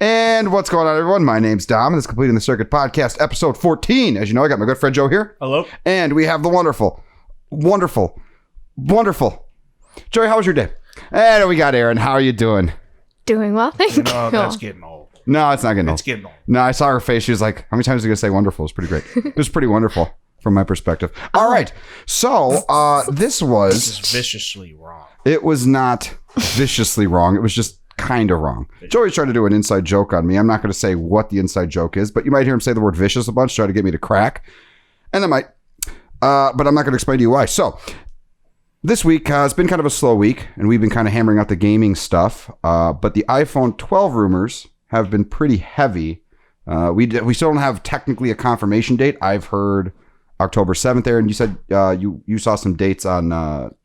And what's going on, everyone? My name's Dom, and this is Completing the Circuit Podcast, episode 14. As you know, I got my good friend Joe here. Hello. And we have the wonderful Joey, how was your day? And we got Erin. How are you doing? Doing well, thank you. No, that's getting old. No, it's not getting old. It's getting old. No, I saw her face. She was like, how many times are you going to say wonderful? It's pretty great. It was pretty wonderful from my perspective. All right. So this is viciously wrong. It was not viciously wrong. It was just kind of wrong. Joey's trying to do an inside joke on me. I'm not going to say what the inside joke is, but you might hear him say the word vicious a bunch, try to get me to crack. And I might. But I'm not going to explain to you why. So this week has been kind of a slow week, and we've been kind of hammering out the gaming stuff. But the iPhone 12 rumors have been pretty heavy. We still don't have technically a confirmation date. I've heard October 7th there, and you said you saw some dates on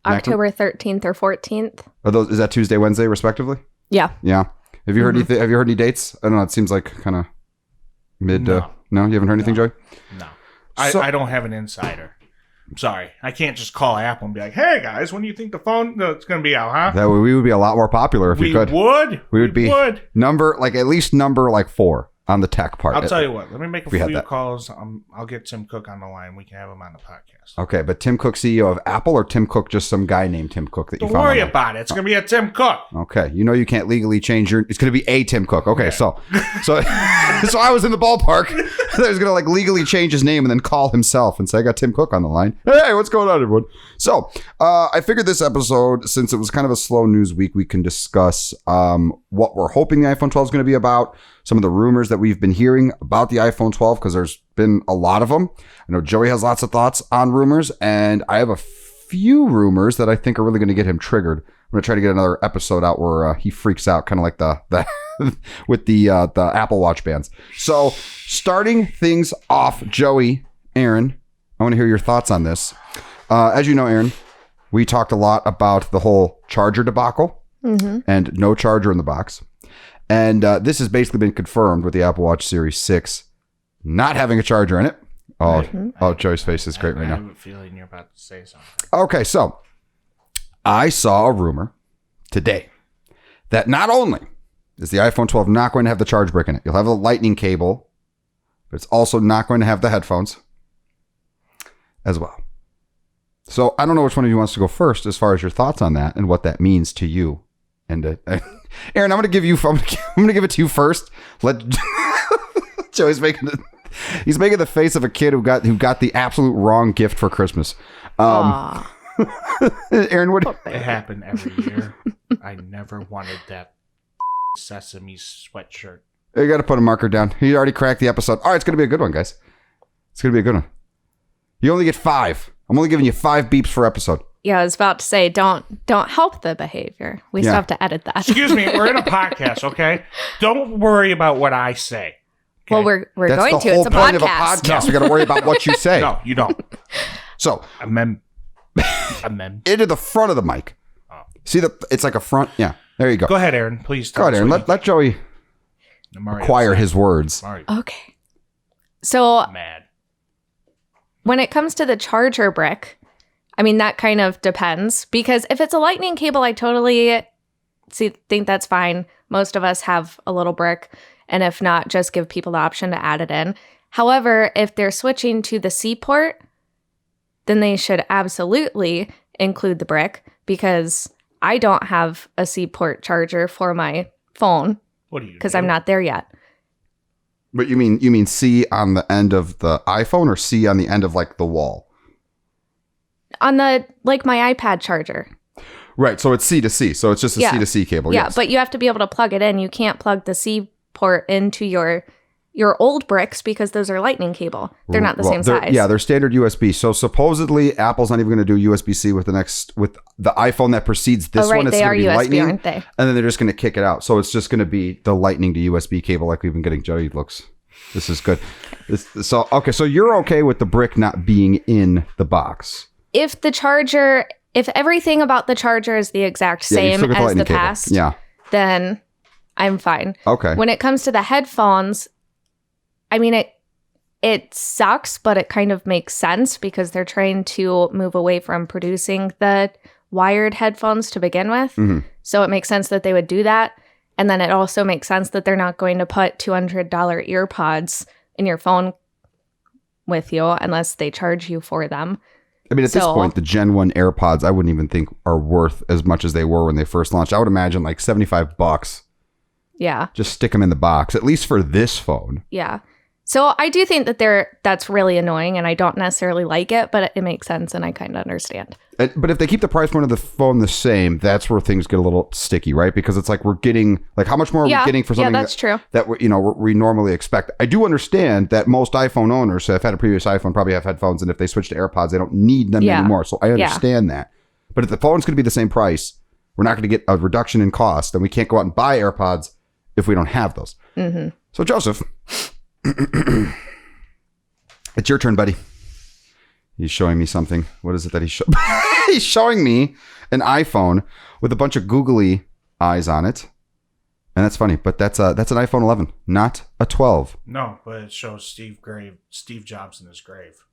October 13th or 14th. Are those, is that Tuesday, Wednesday, respectively? Yeah. Yeah. Have you heard anything? Have you heard any dates? I don't know. It seems like kind of mid. No, you haven't heard anything, Joey? No. I don't have an insider. I'm sorry. I can't just call Apple and be like, hey, guys, when do you think the phone it's going to be out, huh? That way we would be a lot more popular if we could. We would be number, like at least number like 4 on the tech part. I'll tell you what. Let me make a few calls. I'll get Tim Cook on the line. We can have him on the podcast. Okay, but Tim Cook, CEO of Apple, or Tim Cook, just some guy named Tim Cook that you found? Don't worry about it. It's going to be a Tim Cook. Okay. You know you can't legally change your... It's going to be a Tim Cook. Okay, so I was in the ballpark. I was going to like legally change his name and then call himself and say, I got Tim Cook on the line. Hey, what's going on, everyone? So I figured this episode, since it was kind of a slow news week, we can discuss what we're hoping the iPhone 12 is going to be about, some of the rumors that we've been hearing about the iPhone 12, because there's been a lot of them. I know Joey has lots of thoughts on rumors, and I have a few rumors that I think are really going to get him triggered. I'm going to try to get another episode out where he freaks out, kind of like the with the Apple Watch bands. So starting things off, Joey, Erin, I want to hear your thoughts on this. As you know, Erin, we talked a lot about the whole charger debacle and no charger in the box. And this has basically been confirmed with the Apple Watch Series 6 not having a charger in it. Oh, Joey's face is great right now. I have a feeling you're about to say something. Okay, so I saw a rumor today that not only is the iPhone 12 not going to have the charge brick in it, you'll have a lightning cable, but it's also not going to have the headphones as well. So I don't know which one of you wants to go first as far as your thoughts on that and what that means to you. And Erin, I'm going to give it to you first. Joey's making he's making the face of a kid who got the absolute wrong gift for Christmas. Erin, what? It happened every year. I never wanted that sesame sweatshirt. You got to put a marker down. He already cracked the episode. All right, it's going to be a good one, guys. It's going to be a good one. You only get 5. I'm only giving you 5 beeps per episode. Yeah, I was about to say, don't help the behavior. We still have to edit that. Excuse me, we're in a podcast, okay? Don't worry about what I say. Okay? Well, we're That's going to. It's a podcast. That's the whole point of a podcast. We got to worry about what you say. No, you don't. So, Amend. into the front of the mic. Oh. See it's like a front. Yeah, there you go. Go ahead, Erin. Please. Go ahead, Erin. Let Joey acquire his words. Okay. So, mad. When it comes to the charger brick, I mean, that kind of depends, because if it's a lightning cable, I totally think that's fine. Most of us have a little brick, and if not, just give people the option to add it in. However, if they're switching to the C port, then they should absolutely include the brick, because I don't have a C port charger for my phone. What do you? Because I'm not there yet. But you mean C on the end of the iPhone, or C on the end of like the wall? On the, like, my iPad charger. Right, so it's C to C. So it's just a C to C cable. Yeah, yes. But you have to be able to plug it in. You can't plug the C port into your old bricks, because those are lightning cable. They're not the same size. Yeah, they're standard USB. So supposedly Apple's not even going to do USB-C with the iPhone that precedes this one. It's they are USB, lightning, aren't they? And then they're just going to kick it out. So it's just going to be the lightning to USB cable like we've been getting. Joey looks. This is good. So you're okay with the brick not being in the box? If everything about the charger is the exact same as the past, then I'm fine. Okay. When it comes to the headphones, I mean, it sucks, but it kind of makes sense, because they're trying to move away from producing the wired headphones to begin with. Mm-hmm. So it makes sense that they would do that. And then it also makes sense that they're not going to put $200 earpods in your phone with you unless they charge you for them. I mean, at this point, the Gen 1 AirPods, I wouldn't even think are worth as much as they were when they first launched. I would imagine like $75. Yeah. Just stick them in the box, at least for this phone. Yeah. So I do think that that's really annoying, and I don't necessarily like it, but it makes sense, and I kind of understand. But if they keep the price point of the phone the same, that's where things get a little sticky, right? Because it's like we're getting, like, how much more are we getting for something that's true. That we normally expect? I do understand that most iPhone owners, so I've had a previous iPhone, probably have headphones, and if they switch to AirPods, they don't need them anymore. So I understand that. But if the phone's going to be the same price, we're not going to get a reduction in cost, and we can't go out and buy AirPods if we don't have those. Mm-hmm. So Joseph, it's your turn, buddy. He's showing me something. What is it that he's he's showing me an iPhone with a bunch of googly eyes on it. And that's funny, but that's an iPhone 11, not a 12. No, but it shows Steve Jobs in his grave.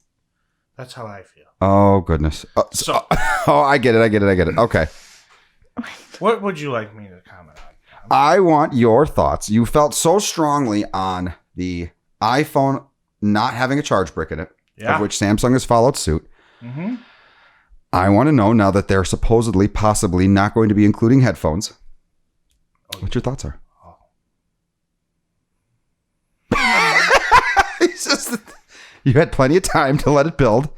That's how I feel. Oh, goodness. I get it. Okay. What would you like me to comment on? I want your thoughts. You felt so strongly on the iPhone not having a charge brick in it, of which Samsung has followed suit. Mm-hmm. I want to know, now that they're supposedly, possibly not going to be including headphones, what your thoughts are. It's just, you had plenty of time to let it build.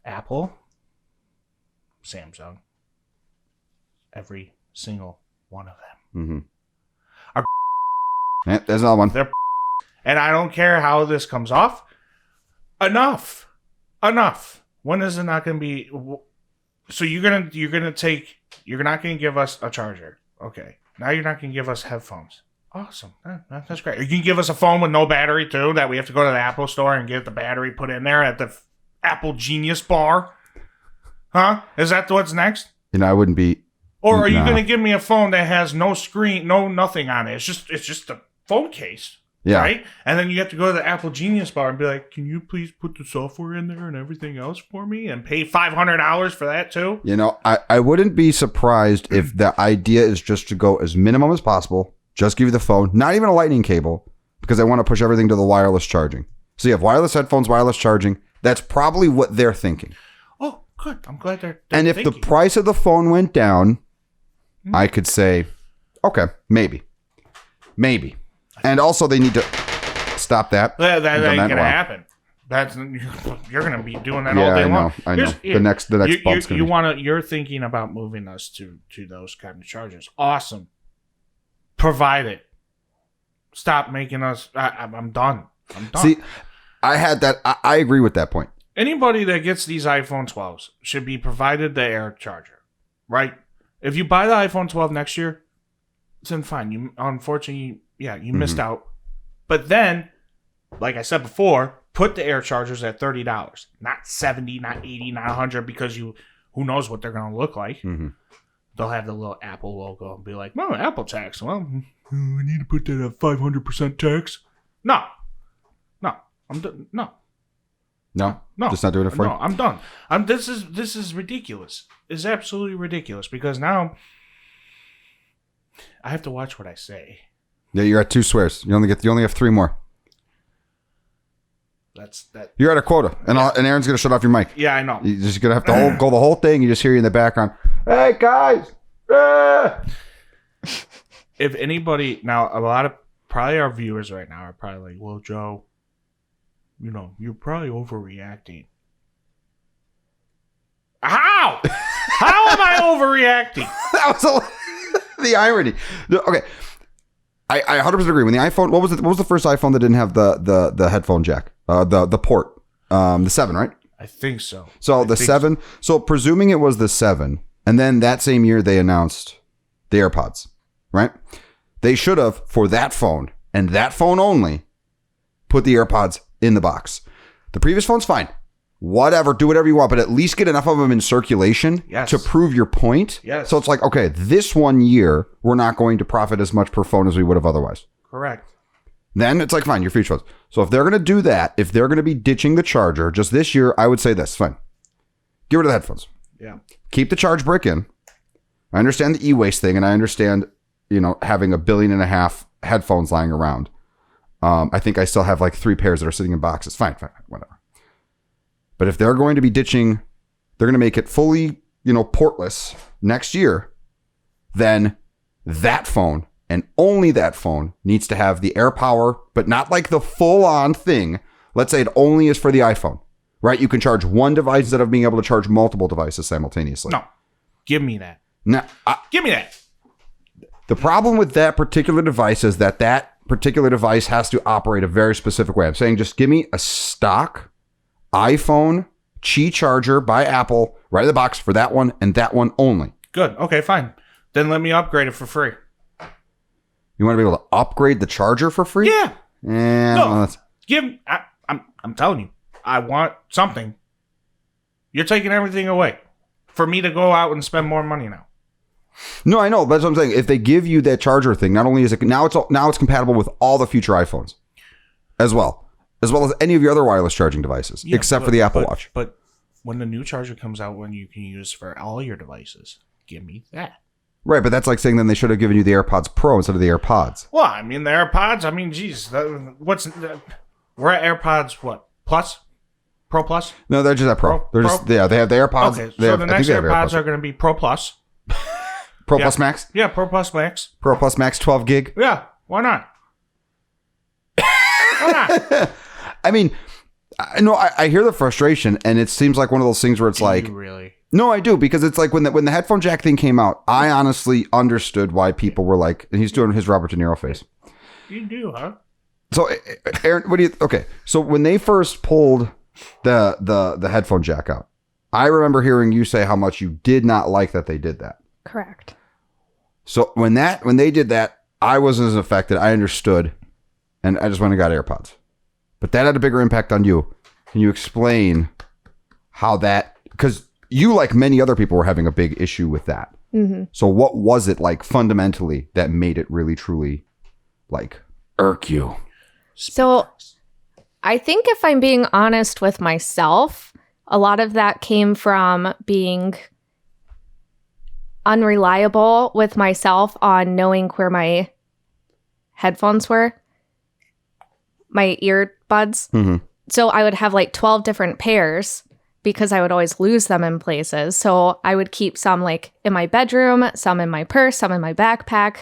Apple, Samsung, every single one of them. Mm-hmm. Are there's another one. And I don't care how this comes off. Enough. When is it not going to be? So you're not going to give us a charger. Okay. Now you're not going to give us headphones. Awesome. That's great. You can give us a phone with no battery too, that we have to go to the Apple store and get the battery put in there at the Apple Genius bar. Huh? Is that what's next? I wouldn't be. Or are you going to give me a phone that has no screen, no nothing on it? It's just a phone case. Yeah. Right? And then you have to go to the Apple Genius bar and be like, can you please put the software in there and everything else for me and pay $500 for that too? I wouldn't be surprised if the idea is just to go as minimum as possible. Just give you the phone, not even a lightning cable, because I want to push everything to the wireless charging. So you have wireless headphones, wireless charging. That's probably what they're thinking. Oh, good. I'm glad they're and if thinking. The price of the phone went down, I could say, okay, maybe. And also, they need to stop that. That ain't going to happen. You're going to be doing that all day long. I know. The next bump's going to be. You're thinking about moving us to those kind of chargers. Awesome. Provide it. Stop making us. I'm done. See, I had that. I agree with that point. Anybody that gets these iPhone 12s should be provided the Air charger, right? If you buy the iPhone 12 next year, then fine. You unfortunately, you missed out. But then, like I said before, put the Air chargers at $30, not $70, not $80, not $100, because who knows what they're going to look like. Mm-hmm. They'll have the little Apple logo and be like, "Oh, Apple tax. Well, we need to put that at 500% tax." No, I'm done. No, just not doing it for you. I'm done. This is ridiculous. It's absolutely ridiculous, because now I have to watch what I say. Yeah, you're at 2 swears. You only have 3 more. That's that. You're at a quota, and Aaron's gonna shut off your mic. Yeah, I know. You're just gonna have to go the whole thing. You just hear you in the background. Hey guys! If anybody now, a lot of probably our viewers right now are probably like, "Well, Joe, you're probably overreacting." How? How am I overreacting? That was the irony. Okay. I 100% agree. When the iPhone, what was the first iPhone that didn't have the headphone jack? The port. The 7, right? I think so. So the 7. So presuming it was the 7, and then that same year they announced the AirPods, right? They should have, for that phone and that phone only, put the AirPods in the box. The previous phone's fine. Whatever, do whatever you want, but at least get enough of them in circulation to prove your point. Yes. So it's like, okay, this 1 year, we're not going to profit as much per phone as we would have otherwise. Correct. Then it's like, fine, your future phones. So if they're going to do that, if they're going to be ditching the charger just this year, I would say this, fine. Get rid of the headphones. Yeah. Keep the charge brick in. I understand the e-waste thing, and I understand, having 1.5 billion headphones lying around. I think I still have like 3 pairs that are sitting in boxes. Fine, whatever. But if they're going to be ditching, they're going to make it fully, portless next year, then that phone and only that phone needs to have the AirPower, but not like the full-on thing. Let's say it only is for the iPhone, right? You can charge one device instead of being able to charge multiple devices simultaneously. No, give me that. Now, Give me that. the problem with that particular device is that particular device has to operate a very specific way. I'm saying just give me a stock iPhone Qi charger by Apple right in the box for that one and that one only. Good. Okay, fine. Then let me upgrade it for free. You want to be able to upgrade the charger for free? Yeah. No. I'm telling you, I want something. You're taking everything away for me to go out and spend more money now. No, I know. That's what I'm saying. If they give you that charger thing, not only is it now it's compatible with all the future iPhones, as well as any of your other wireless charging devices, except for the Apple Watch. But when the new charger comes out, when you can use for all your devices, give me that. Right, but that's like saying then they should have given you the AirPods Pro instead of the AirPods. Well, I mean the AirPods. I mean, geez, we're at AirPods. What Plus? Pro Plus? No, they're just at Pro. They have the AirPods. Okay, so the next AirPods are going to be Pro Plus. Pro Plus Max? Yeah, Pro Plus Max. Pro Plus Max 12 gig? Yeah, why not? Why not? I mean, I hear the frustration, and it seems like one of those things where it's like... Really? No, I do, because it's like when the headphone jack thing came out, I honestly understood why people were like... And he's doing his Robert De Niro face. You do, huh? So, Erin, what do you... Okay, so when they first pulled the headphone jack out, I remember hearing you say how much you did not like that they did that. Correct. So when they did that, I wasn't as affected. I understood, and I just went and got AirPods. But that had a bigger impact on you. Can you explain how that? Because you, like many other people, were having a big issue with that. Mm-hmm. So what was it like fundamentally that made it really truly like irk you? So I think if I'm being honest with myself, a lot of that came from being unreliable with myself on knowing where my headphones were, my earbuds. Mm-hmm. So I would have like 12 different pairs because I would always lose them in places. So I would keep some like in my bedroom, some in my purse, some in my backpack,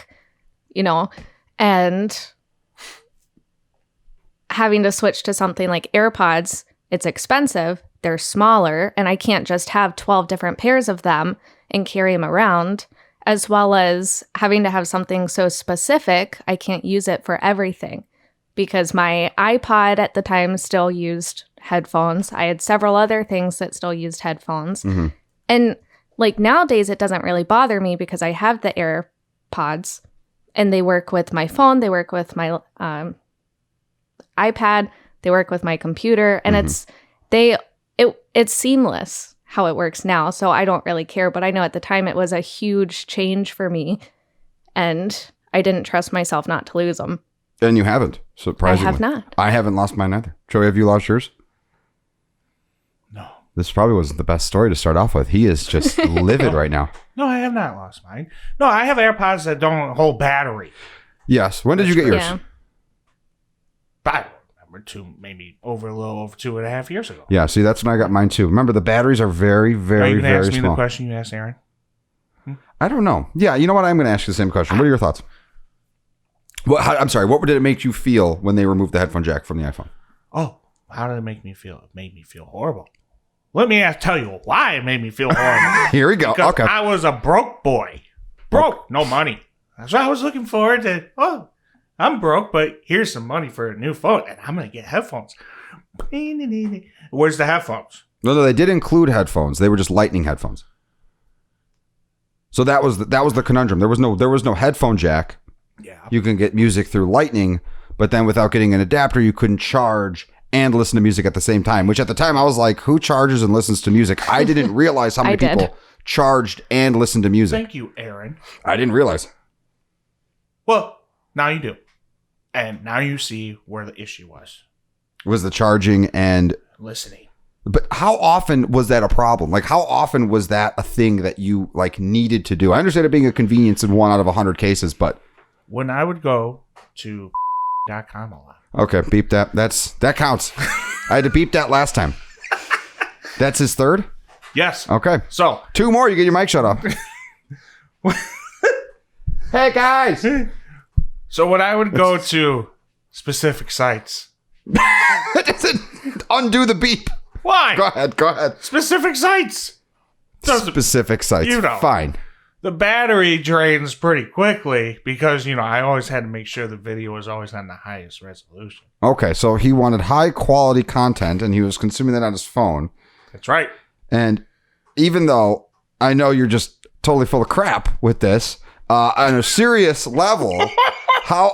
and having to switch to something like AirPods, it's expensive, they're smaller, and I can't just have 12 different pairs of them and carry them around, as well as having to have something so specific, I can't use it for everything because my iPod at the time still used headphones. I had several other things that still used headphones. Mm-hmm. And like nowadays, it doesn't really bother me because I have the AirPods and they work with my phone, they work with my iPad, they work with my computer, and it's seamless how it works now, so I don't really care. But I know at the time it was a huge change for me, and I didn't trust myself not to lose them. And you haven't, surprisingly. I have not. I haven't lost mine either. Joey, have you lost yours? No. This probably wasn't the best story to start off with. He is just livid right now. No, I have not lost mine. No, I have AirPods that don't hold battery. Yes. When did you get yours? Yeah. I remember maybe a little over 2.5 years ago. Yeah, see, that's when I got mine too. Remember, the batteries are very, very, very small. Are you going to ask me the question you asked Erin? I don't know. Yeah, you know what? I'm going to ask you the same question. What are your thoughts? I'm sorry. What did it make you feel when they removed the headphone jack from the iPhone? Oh, how did it make me feel? It made me feel horrible. Let me tell you why it made me feel horrible. Here we go. Because okay. I was a broke boy. Broke. No money. So I was looking forward to, I'm broke, but here's some money for a new phone, and I'm going to get headphones. Where's the headphones? No, they did include headphones. They were just Lightning headphones. So that was the conundrum. There was no headphone jack. Yeah. You can get music through Lightning, but then without getting an adapter, you couldn't charge and listen to music at the same time, which at the time I was like, who charges and listens to music? I didn't realize how many people charged and listened to music. Thank you, Erin. I didn't realize. Well, now you do. And now you see where the issue was. Was the charging and listening. But how often was that a problem? Like, how often was that a thing that you like needed to do? I understand it being a convenience in 1 out of 100 cases, but when I would go to .com a lot. Okay, beep that. That counts. I had to beep that last time. That's his third? Yes. Okay. So 2 more, you get your mic shut off. Hey guys. So when I would go to specific sites. Undo the beep. Why? Go ahead. Specific sites. Specific sites. You know. Fine. The battery drains pretty quickly because, I always had to make sure the video was always on the highest resolution. Okay, so he wanted high quality content and he was consuming that on his phone. That's right. And even though I know you're just totally full of crap with this, on a serious level, how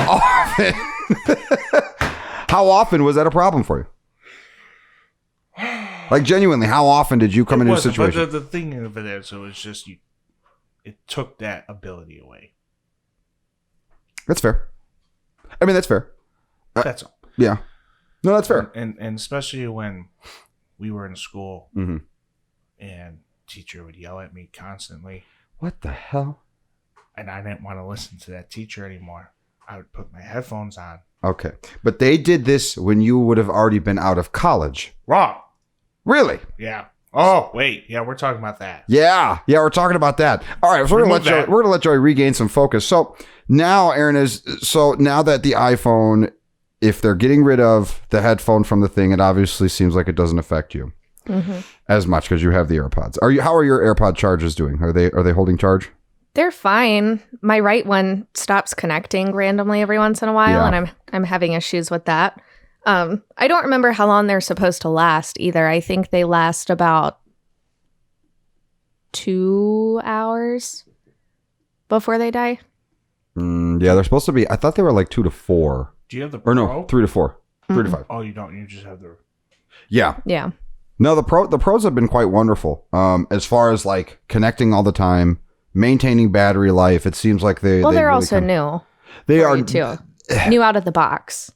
often was that a problem for you? Like, genuinely, how often did you come into a situation? But the thing of it is, it was just it took that ability away. That's fair. I mean, that's fair. That's all. Yeah. No, that's fair. And especially when we were in school Mm-hmm. and teacher would yell at me constantly. What the hell? And I didn't want to listen to that teacher anymore. I would put my headphones on. Okay. But they did this when you would have already been out of college. Wrong. Really? Yeah. Oh, wait. Yeah, we're talking about that. Yeah, we're talking about that. All right, so we're gonna let Joey regain some focus. So now, Erin, now that the iPhone, if they're getting rid of the headphone from the thing, it obviously seems like it doesn't affect you as much because you have the AirPods. How are your AirPod charges doing? Are they holding charge? They're fine. My right one stops connecting randomly every once in a while, and I'm having issues with that. I don't remember how long they're supposed to last either. I think they last about 2 hours before they die. Yeah, they're supposed to be. I thought they were like 2 to 4. Do you have the Pro? Or no, 3 to 4. 3 to 5. Oh, you don't. You just have the... Yeah. Yeah. No, the pros have been quite wonderful. As far as like connecting all the time, maintaining battery life. It seems like they're really also new. They are too. New out of the box.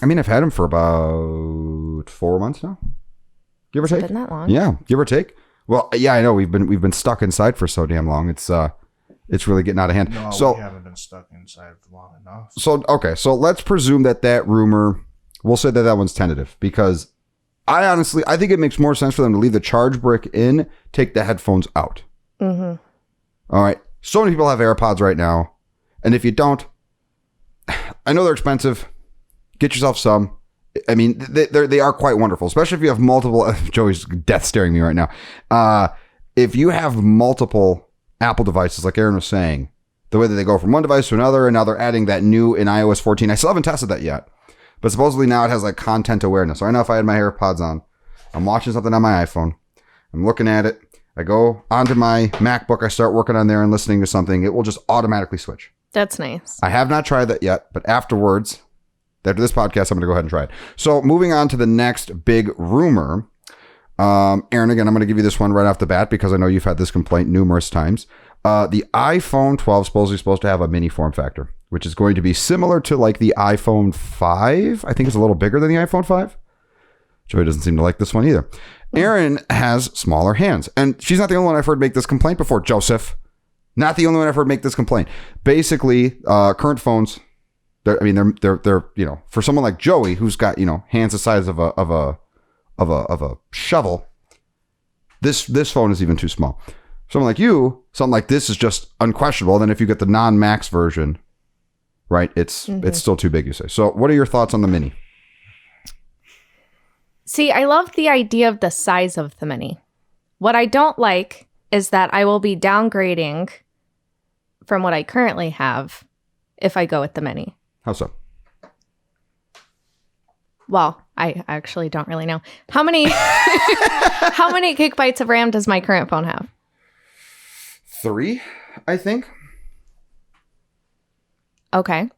I mean, I've had them for about 4 months now, give or take. Been that long? Yeah, give or take. Well, yeah, I know we've been stuck inside for so damn long. It's really getting out of hand. No, so we haven't been stuck inside for long enough. So okay, so let's presume that rumor. We'll say that one's tentative because I think it makes more sense for them to leave the charge brick in, take the headphones out. Mm-hmm. All right. So many people have AirPods right now, and if you don't, I know they're expensive. Get yourself some. I mean, they are quite wonderful, especially if you have multiple. Joey's death staring me right now. If you have multiple Apple devices, like Erin was saying, the way that they go from one device to another, and now they're adding that new in iOS 14. I still haven't tested that yet, but supposedly now it has like content awareness. So I know if I had my AirPods on, I'm watching something on my iPhone, I'm looking at it, I go onto my MacBook, I start working on there and listening to something, it will just automatically switch. That's nice. I have not tried that yet, but after this podcast, I'm going to go ahead and try it. So moving on to the next big rumor. Erin, again, I'm going to give you this one right off the bat because I know you've had this complaint numerous times. The iPhone 12 supposed to have a mini form factor, which is going to be similar to like the iPhone 5. I think it's a little bigger than the iPhone 5. Joey doesn't seem to like this one either. Erin has smaller hands, and she's not the only one I've heard make this complaint before, Joseph. Not the only one I've heard make this complaint. Basically, current phones, they're for someone like Joey who's got hands the size of a shovel, this phone is even too small. Someone like you, something like this is just unquestionable. Then if you get the non-max version, right, it's still too big, you say. So what are your thoughts on the mini? See, I love the idea of the size of the mini. What I don't like is that I will be downgrading from what I currently have if I go with the mini. How so? Well, I actually don't really know. How many gigabytes of RAM does my current phone have? 3, I think. Okay.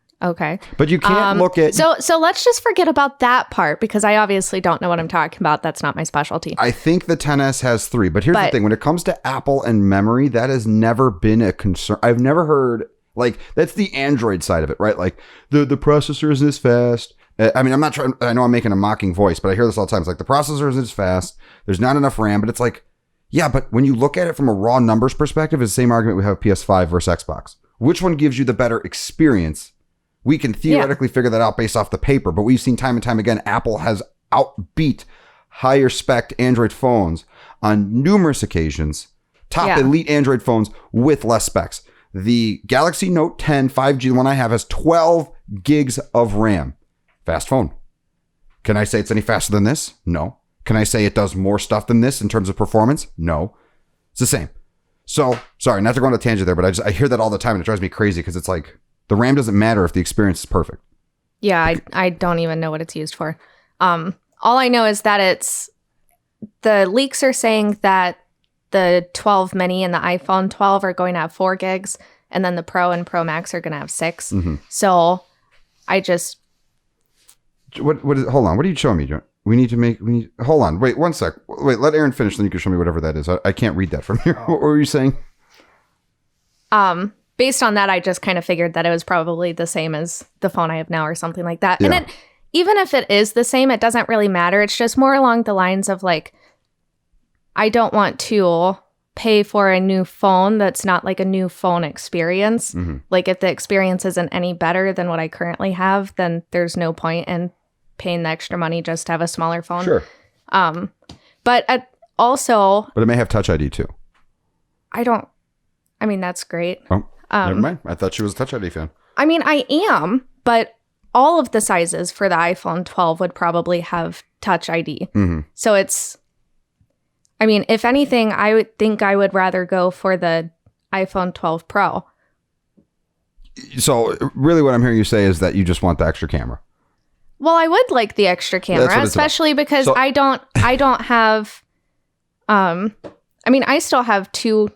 But you can't look at... So let's just forget about that part because I obviously don't know what I'm talking about. That's not my specialty. I think the XS has 3, but here's the thing. When it comes to Apple and memory, that has never been a concern. I've never heard... Like, that's the Android side of it, right? Like, the processor isn't as fast. I mean, I'm not trying, I know I'm making a mocking voice, but I hear this all the time. It's like the processor isn't as fast. There's not enough RAM, but it's like, yeah, but when you look at it from a raw numbers perspective, it's the same argument we have PS5 versus Xbox. Which one gives you the better experience? We can theoretically figure that out based off the paper, but we've seen time and time again, Apple has outbeat higher spec Android phones on numerous occasions. Top elite Android phones with less specs. The Galaxy Note 10 5G, the one I have, has 12 gigs of RAM. Fast phone. Can I say it's any faster than this? No. Can I say it does more stuff than this in terms of performance? No. It's the same. So, sorry, not to go on a tangent there, but I hear that all the time and it drives me crazy because it's like the RAM doesn't matter if the experience is perfect. Yeah, I don't even know what it's used for. All I know is that the leaks are saying that the 12 mini and the iPhone 12 are going to have 4 gigs, and then the Pro and Pro Max are going to have 6. Mm-hmm. So I just... What is, hold on, what are you showing me, John? Hold on, wait, one sec. Wait, let Erin finish, then you can show me whatever that is. I can't read that from here. Oh. What were you saying? Based on that, I just kind of figured that it was probably the same as the phone I have now or something like that. Yeah. And even if it is the same, it doesn't really matter. It's just more along the lines of like, I don't want to pay for a new phone that's not like a new phone experience. Mm-hmm. Like if the experience isn't any better than what I currently have, then there's no point in paying the extra money just to have a smaller phone. Sure. But it may have Touch ID too. That's great. Oh, never mind. I thought she was a Touch ID fan. I mean, I am, but all of the sizes for the iPhone 12 would probably have Touch ID. Mm-hmm. So if anything, I would think I would rather go for the iPhone 12 Pro. So really what I'm hearing you say is that you just want the extra camera. Well, I would like the extra camera, especially because I don't have, I still have two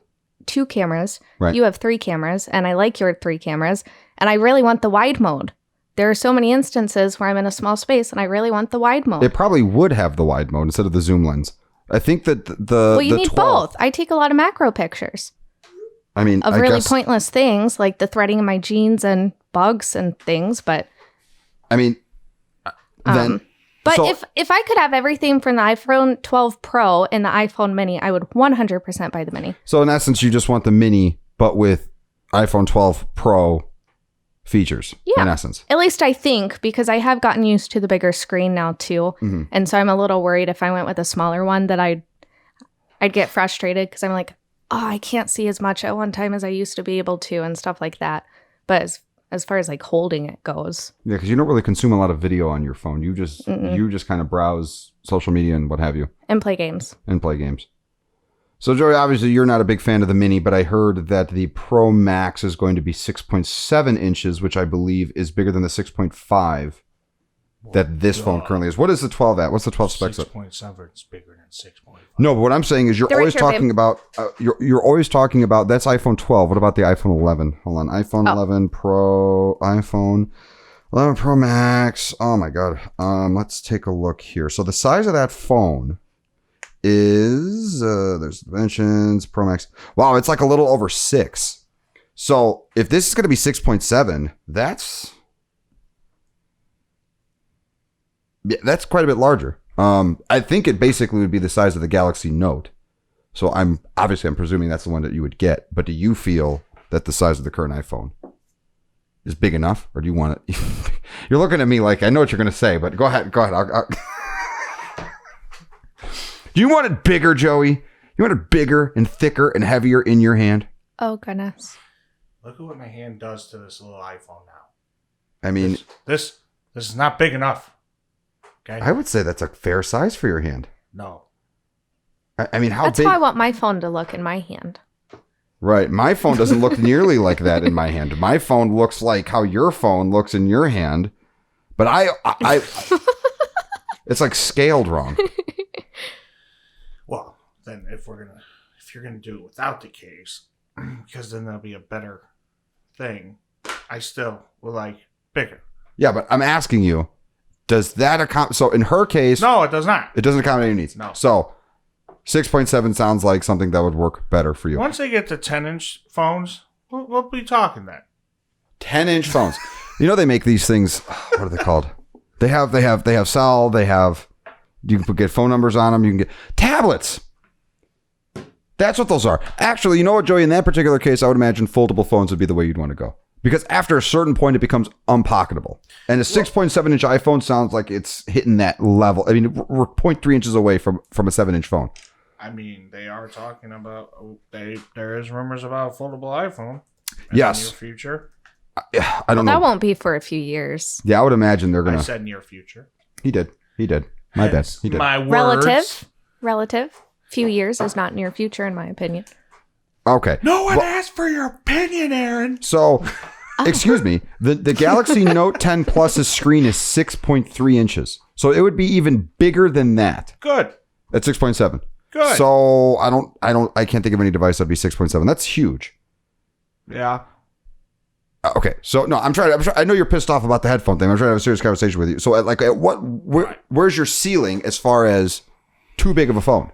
cameras. Right. You have 3 cameras, and I like your 3 cameras, and I really want the wide mode. There are so many instances where I'm in a small space, and I really want the wide mode. It probably would have the wide mode instead of the zoom lens. I think that you need 12, both. I take a lot of macro pictures. Of really pointless things, like the threading of my jeans and bugs and things, but... if I could have everything from the iPhone 12 Pro and the iPhone Mini, I would 100% buy the Mini. So in essence, you just want the Mini, but with iPhone 12 Pro features. Yeah, in essence. At least I think, because I have gotten used to the bigger screen now too, mm-hmm. and so I'm a little worried if I went with a smaller one that I'd get frustrated because I'm like, oh, I can't see as much at one time as I used to be able to and stuff like that. But as far as like holding it goes. Yeah, because you don't really consume a lot of video on your phone. You just kind of browse social media and what have you. And play games. So Joey, obviously you're not a big fan of the Mini, but I heard that the Pro Max is going to be 6.7 inches, which I believe is bigger than the 6.5 that this phone currently is. What is the 12 at? What's the 12 specs at? 6.7 is bigger than 6.5. No, but what I'm saying is you're always talking about you're always talking about that's iPhone 12. What about the iPhone 11? Hold on, iPhone 11 Pro, iPhone 11 Pro Max. Oh my God. Let's take a look here. So the size of that phone is there's dimensions, Pro Max. Wow, it's like a little over 6. So if this is going to be 6.7, that's quite a bit larger. I think it basically would be the size of the Galaxy Note. So I'm presuming that's the one that you would get. But do you feel that the size of the current iPhone is big enough, or do you want it? You're looking at me like I know what you're going to say, but go ahead. I'll... Do you want it bigger, Joey? You want it bigger and thicker and heavier in your hand? Oh goodness! Look at what my hand does to this little iPhone now. I mean, this is not big enough. Okay? I would say that's a fair size for your hand. No. I mean, how that's big? That's how I want my phone to look in my hand. Right. My phone doesn't look nearly like that in my hand. My phone looks like how your phone looks in your hand. But I it's like scaled wrong. Well, then if you're gonna do it without the case, because then that'll be a better thing, I still will like bigger. Yeah, but I'm asking you, does that account? So in her case, no, it does not. It doesn't accommodate your needs. No. So 6.7 sounds like something that would work better for you. Once they get to 10-inch phones, we'll be talking then. 10-inch phones. You know they make these things. What are they called? They have cell. You can get phone numbers on them. You can get tablets. That's what those are. Actually, you know what, Joey? In that particular case, I would imagine foldable phones would be the way you'd want to go. Because after a certain point, it becomes unpocketable. And a 6.7-inch iPhone sounds like it's hitting that level. I mean, we're 0.3 inches away from a 7-inch phone. I mean, they are talking about, there is rumors about a foldable iPhone in Yes. the near future. I don't know. That won't be for a few years. Yeah, I would imagine they're going I to. said near future. He did. My bad. He did. My words. Relative. Few years is not near future, in my opinion. Okay. No one asked for your opinion, Erin. So, excuse me. The Galaxy Note 10 Plus's screen is 6.3 inches. So it would be even bigger than that. Good. At 6.7. Good. So I can't think of any device that'd be 6.7. That's huge. Yeah. Okay. So no, I know you're pissed off about the headphone thing. I'm trying to have a serious conversation with you. So where's your ceiling as far as too big of a phone?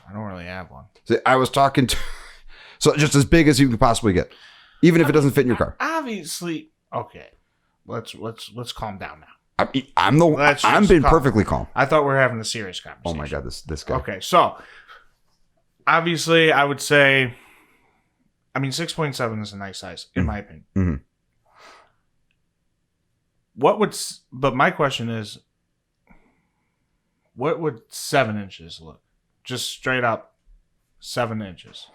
I don't really have one. See, I was talking to, so just as big as you could possibly get, even if it doesn't fit in your car. Obviously. Okay. Let's calm down now. I'm being perfectly calm. I thought we were having a serious conversation. Oh my God, this guy. Okay, so obviously I would say, 6.7 is a nice size, in my opinion. Mm-hmm. But my question is, what would 7 inches look? Just straight up 7 inches.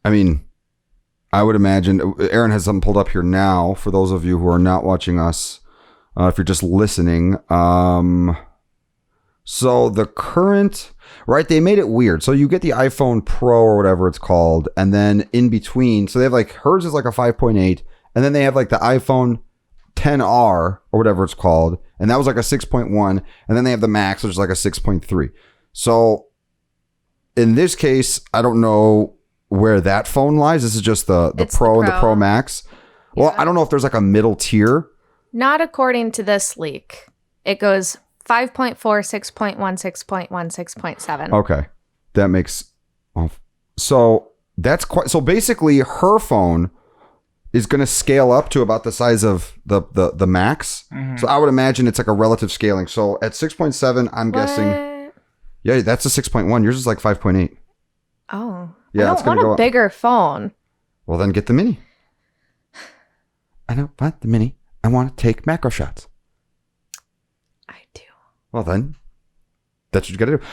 I mean, I would imagine, Erin has something pulled up here now for those of you who are not watching us. If you're just listening. So the current, right, they made it weird. So you get the iPhone Pro or whatever it's called. And then in between, so they have like, hers is like a 5.8. And then they have like the iPhone 10R or whatever it's called. And that was like a 6.1. And then they have the Max, which is like a 6.3. So in this case, I don't know where that phone lies. This is just the Pro and the Pro Max. Well, I don't know if there's like a middle tier. Not according to this leak. It goes 5.4, 6.1, 6.1, 6.7. Okay. That makes... So that's quite... So basically, her phone is going to scale up to about the size of the Max. Mm-hmm. So I would imagine it's like a relative scaling. So at 6.7, I'm guessing... Yeah, that's a 6.1. Yours is like 5.8. Oh. Yeah, I don't want a bigger phone. Well, then get the Mini. I don't want the Mini. I want to take macro shots. I do. Well, then, that's what you got to do.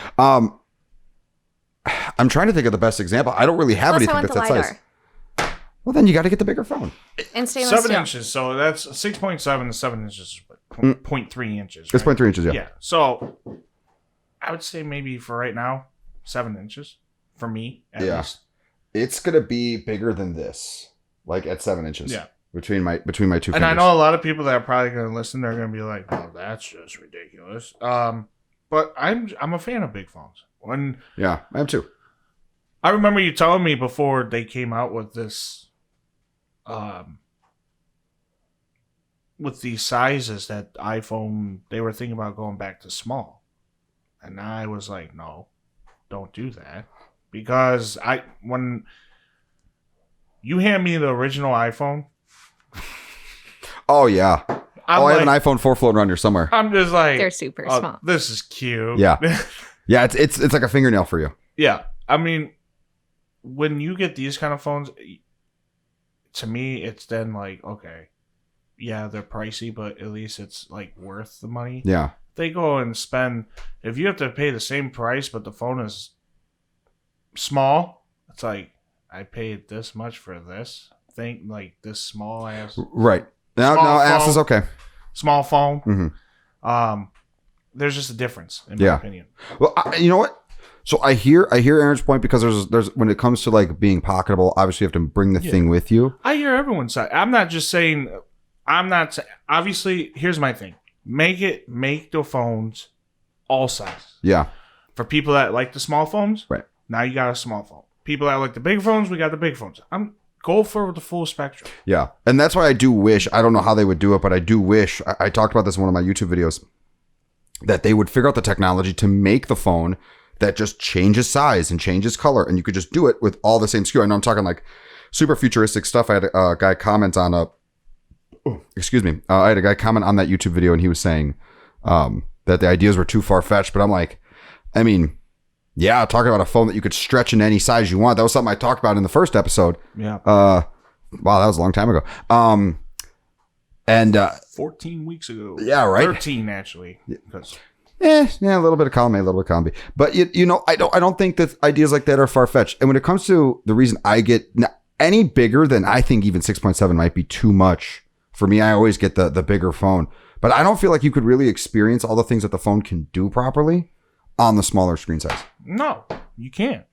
I'm trying to think of the best example. I don't really have anything that's that size. Well, then you got to get the bigger phone. And stainless 7 steel. inches. So that's 6.7 to 7 inches. 0.3 inches. Right? It's 0.3 inches, yeah. Yeah. So I would say maybe for right now, 7 inches for me, at least. It's going to be bigger than this, like at 7 inches. Yeah. Between my two fingers. And I know a lot of people that are probably going to listen, they're going to be like, "Oh, that's just ridiculous." But I'm a fan of big phones. Yeah, I am too. I remember you telling me before they came out with this, with these sizes that iPhone, they were thinking about going back to small, and I was like, "No, don't do that," because when you hand me the original iPhone. Oh, yeah. I have an iPhone 4 floating around here somewhere. I'm just like... They're super small. This is cute. Yeah. Yeah, it's like a fingernail for you. Yeah. I mean, when you get these kind of phones, to me, it's then like, okay, yeah, they're pricey, but at least it's like worth the money. Yeah. They go and spend... If you have to pay the same price, but the phone is small, it's like, I paid this much for this thing, like this small ass... Right. Now ass is okay. Small phone. Mm-hmm. There's just a difference in my opinion. Well, you know what? So I hear Aaron's point because there's when it comes to like being pocketable, obviously you have to bring the thing with you. I hear everyone's side. I'm not just saying. Obviously, here's my thing. Make the phones all sizes. Yeah. For people that like the small phones, right? Now you got a small phone. People that like the big phones, we got the big phones. Go for the full spectrum. Yeah. And that's why I do wish, I don't know how they would do it, but I do wish, I talked about this in one of my YouTube videos, that they would figure out the technology to make the phone that just changes size and changes color. And you could just do it with all the same SKU. I know I'm talking like super futuristic stuff. I had a guy comment on excuse me. I had a guy comment on that YouTube video, and he was saying that the ideas were too far-fetched. But I'm like, I mean, yeah, talking about a phone that you could stretch in any size you want. That was something I talked about in the first episode. Yeah. Wow, that was a long time ago. And 14 weeks ago. Yeah, right. 13 actually. Because yeah, a little bit of column A, a little bit of column B. But you know, I don't think that ideas like that are far-fetched. And when it comes to the reason I get any bigger than, I think even 6.7 might be too much for me. I always get the bigger phone, but I don't feel like you could really experience all the things that the phone can do properly on the smaller screen size. no, you can't.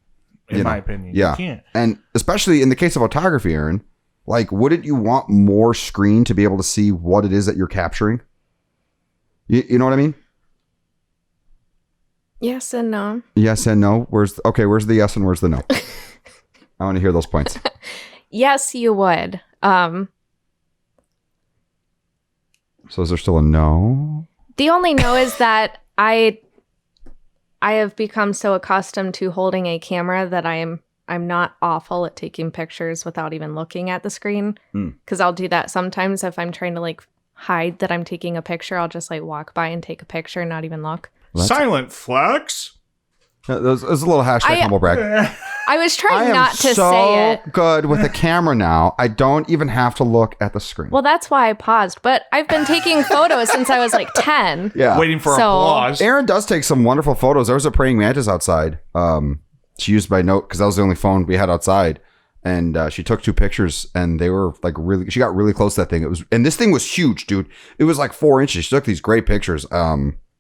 In my opinion, Yeah. you can't. And especially in the case of photography, Erin, like, wouldn't you want more screen to be able to see what it is that you're capturing? You know what I mean? Yes and no. Yes and no. Where's the yes and where's the no? I want to hear those points. Yes, you would. So is there still a no? The only no is that I have become so accustomed to holding a camera that I'm not awful at taking pictures without even looking at the screen. Because I'll do that sometimes if I'm trying to like hide that I'm taking a picture. I'll just like walk by and take a picture and not even look. Silent flex. There's a little hashtag humble brag. I was trying I am not to so say it. good with a camera now. I don't even have to look at the screen. Well, that's why I paused. But I've been taking photos since I was like 10. Yeah. Waiting for So- applause. Erin does take some wonderful photos. There was a praying mantis outside. She used my note because that was the only phone we had outside. And she took 2 pictures, and they were like she got really close to that thing. And this thing was huge, dude. It was like 4 inches. She took these great pictures.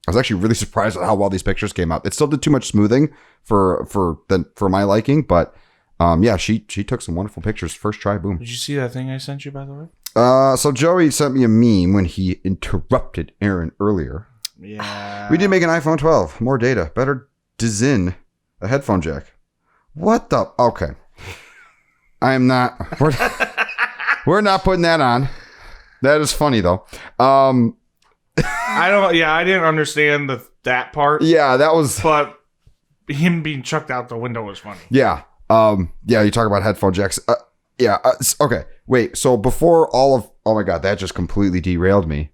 I was actually really surprised at how well these pictures came out. It still did too much smoothing for my liking, but yeah, she took some wonderful pictures. First try, boom. Did you see that thing I sent you, by the way? So Joey sent me a meme when he interrupted Erin earlier. Yeah. We did make an iPhone 12, more data, better design, a headphone jack. What the? Okay, I am not. We're not putting that on. That is funny though. I didn't understand that part. Yeah, that was. But him being chucked out the window was funny. Yeah. Yeah, you talk about headphone jacks. Okay. Wait, so before oh my God, that just completely derailed me.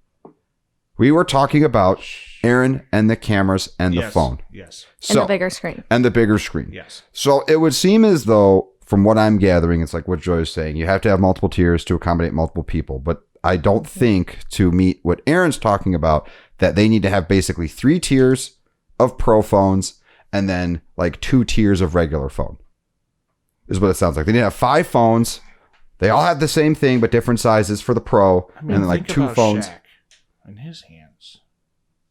We were talking about Erin and the cameras and the phone. Yes. And the bigger screen. And the bigger screen. Yes. So it would seem as though, from what I'm gathering, it's like what Joy is saying. You have to have multiple tiers to accommodate multiple people. But I don't think, to meet what Erin's talking about, that they need to have basically 3 tiers of pro phones and then like 2 tiers of regular phone. Is what it sounds like. They need to have 5 phones. They all have the same thing, but different sizes for the pro. And then like 2 phones. Shaq in his hands.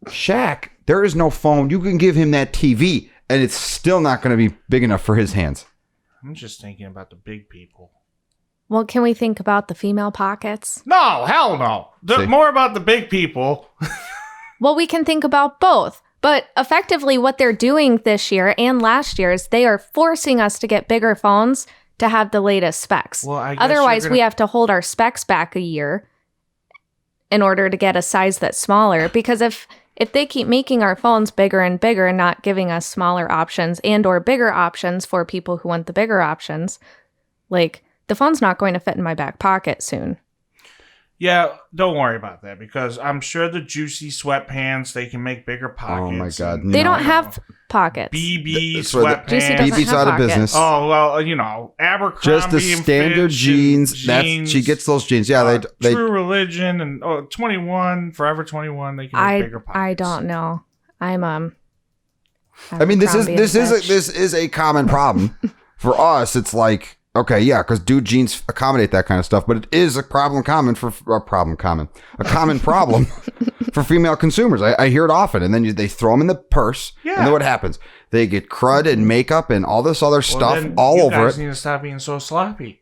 Shaq, there is no phone. You can give him that TV, and it's still not going to be big enough for his hands. I'm just thinking about the big people. Well, can we think about the female pockets? No, hell no. See? More about the big people. Well, we can think about both. But effectively, what they're doing this year and last year is they are forcing us to get bigger phones to have the latest specs. Well, I guess otherwise, we have to hold our specs back a year in order to get a size that's smaller. Because if they keep making our phones bigger and bigger and not giving us smaller options and or bigger options for people who want the bigger options, like, the phone's not going to fit in my back pocket soon. Yeah, don't worry about that because I'm sure the juicy sweatpants, they can make bigger pockets. Oh my God. They no. don't have pockets. BB That's where sweatpants. Juicy doesn't BB's have out of pockets. business. Oh, well, you know, Abercrombie Just the and standard Fitch jeans. and That's she gets those jeans. Yeah, they True Religion and 21, Forever 21. They can make bigger pockets. I don't know. I mean, this Abercrombie and Fitch. is a common problem for us. It's like, okay, yeah, because dude jeans accommodate that kind of stuff, but it is a common problem for female consumers. I hear it often, and then they throw them in the purse, Yeah. and then what happens? They get crud and makeup and all this other stuff then all you over guys it. need to stop being so sloppy.